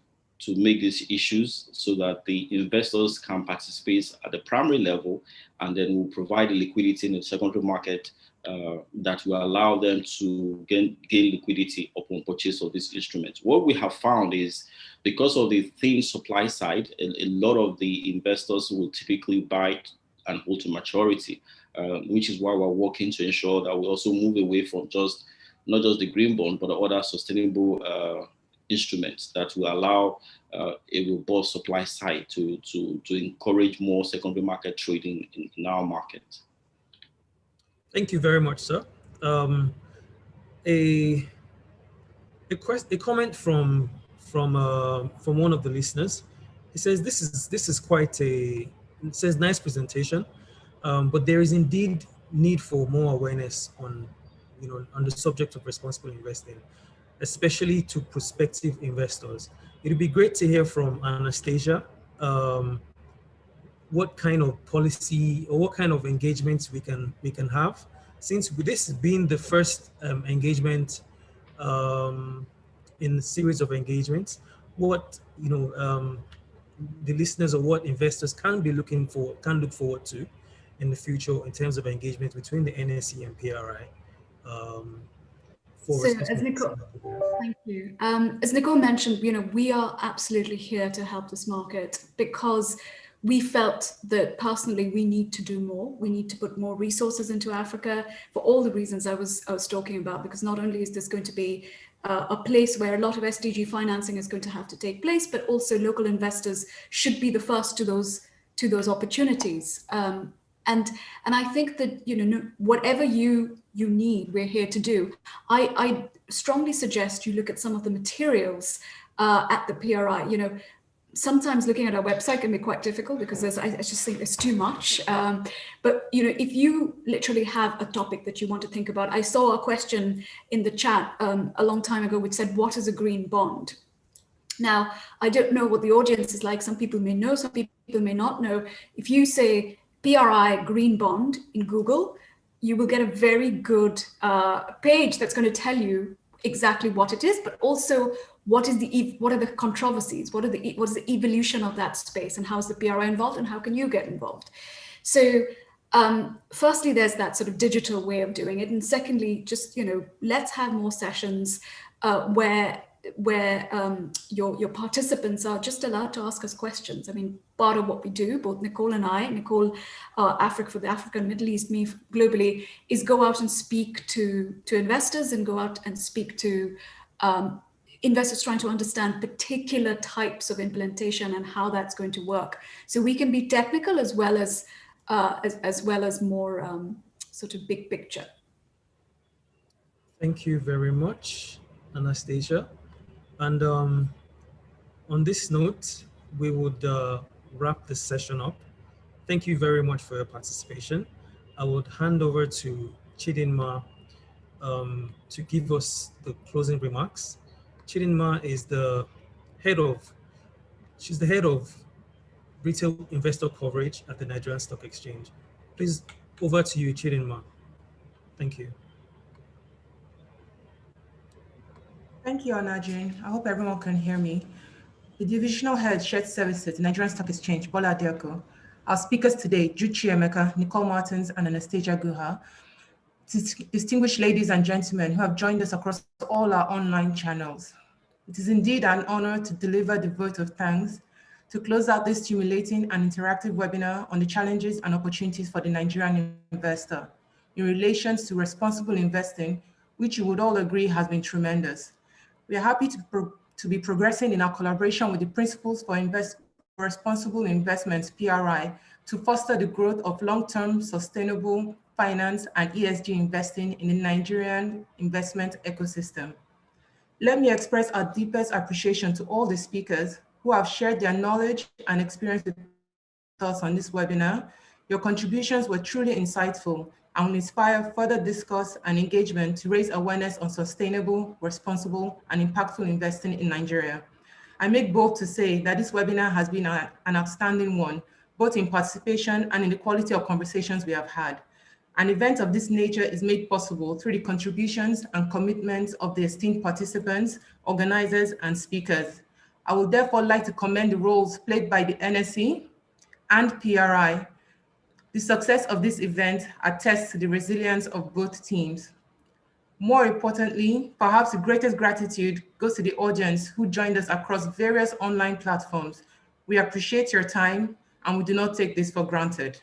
make these issues so that the investors can participate at the primary level, and then will provide the liquidity in the secondary market that will allow them to gain liquidity upon purchase of these instruments. What we have found is, because of the thin supply side, a lot of the investors will typically buy and hold to maturity. which is why we're working to ensure that we also move away from not just the green bond, but other sustainable instruments that will allow a robust supply side to encourage more secondary market trading in our market. Thank you very much, sir. A comment from one of the listeners. He says this is quite it says nice presentation, but there is indeed need for more awareness on the subject of responsible investing, especially to prospective investors. It would be great to hear from Anastasia what kind of policy or what kind of engagements we can have, since this has been the first engagement in a series of engagements. What the listeners or what investors can look forward to in the future in terms of engagement between the NSE and PRI. So as Nicole, thank you. As Nicole mentioned, we are absolutely here to help this market because we felt that personally we need to do more. We need to put more resources into Africa for all the reasons I was talking about, because not only is this going to be a place where a lot of SDG financing is going to have to take place, but also local investors should be the first to those opportunities. And I think that whatever you need, we're here to do. I strongly suggest you look at some of the materials at the PRI. Sometimes looking at our website can be quite difficult because I just think there's too much. But if you literally have a topic that you want to think about, I saw a question in the chat a long time ago which said, "What is a green bond?" Now, I don't know what the audience is like. Some people may know, some people may not know. If you say PRI green bond in Google, you will get a very good page that's going to tell you exactly what it is, but also what are the controversies, what is the evolution of that space, and how is the PRI involved, and how can you get involved? So firstly, there's that sort of digital way of doing it, and secondly, just let's have more sessions where your participants are just allowed to ask us questions. I mean, part of what we do, both Nicole and I, Nicole Africa for the Africa and Middle East, me globally, is go out and speak to investors and go out and speak to investors trying to understand particular types of implementation and how that's going to work. So we can be technical as well as more sort of big picture. Thank you very much, Anastasia. And on this note, we would wrap this session up. Thank you very much for your participation. I would hand over to Chidinma to give us the closing remarks. Chidinma is she's the head of retail investor coverage at the Nigerian Stock Exchange. Please, over to you, Chidinma. Thank you. Thank you, Nigerian. I hope everyone can hear me. The Divisional Head Shared Services, Nigerian Stock Exchange, Bola Adeoko. Our speakers today, Juchi Emeka, Nicole Martins, and Anastasia Guha. Distinguished ladies and gentlemen who have joined us across all our online channels. It is indeed an honor to deliver the vote of thanks to close out this stimulating and interactive webinar on the challenges and opportunities for the Nigerian investor in relation to responsible investing, which you would all agree has been tremendous. We are happy to be progressing in our collaboration with the Principles for Responsible Investments, PRI, to foster the growth of long-term sustainable finance and ESG investing in the Nigerian investment ecosystem. Let me express our deepest appreciation to all the speakers who have shared their knowledge and experience with us on this webinar. Your contributions were truly insightful and will inspire further discourse and engagement to raise awareness on sustainable, responsible, and impactful investing in Nigeria. I make bold to say that this webinar has been an outstanding one, both in participation and in the quality of conversations we have had. An event of this nature is made possible through the contributions and commitments of the esteemed participants, organizers, and speakers. I would therefore like to commend the roles played by the NSE and PRI. The success of this event attests to the resilience of both teams. More importantly, perhaps the greatest gratitude goes to the audience who joined us across various online platforms. We appreciate your time and we do not take this for granted.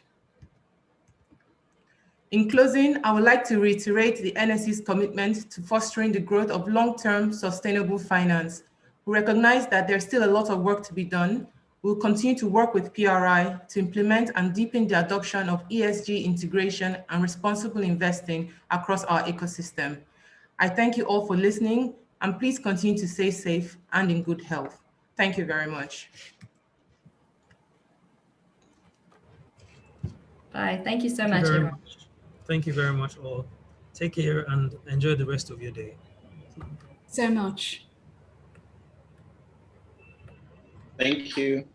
In closing, I would like to reiterate the NSE's commitment to fostering the growth of long-term sustainable finance. We recognize that there's still a lot of work to be done. We'll continue to work with PRI to implement and deepen the adoption of ESG integration and responsible investing across our ecosystem. I thank you all for listening, and please continue to stay safe and in good health. Thank you very much. Bye. Thank you so Thank you much, very everyone. much. Thank you very much, all. Take care and enjoy the rest of your day. So much. Thank you.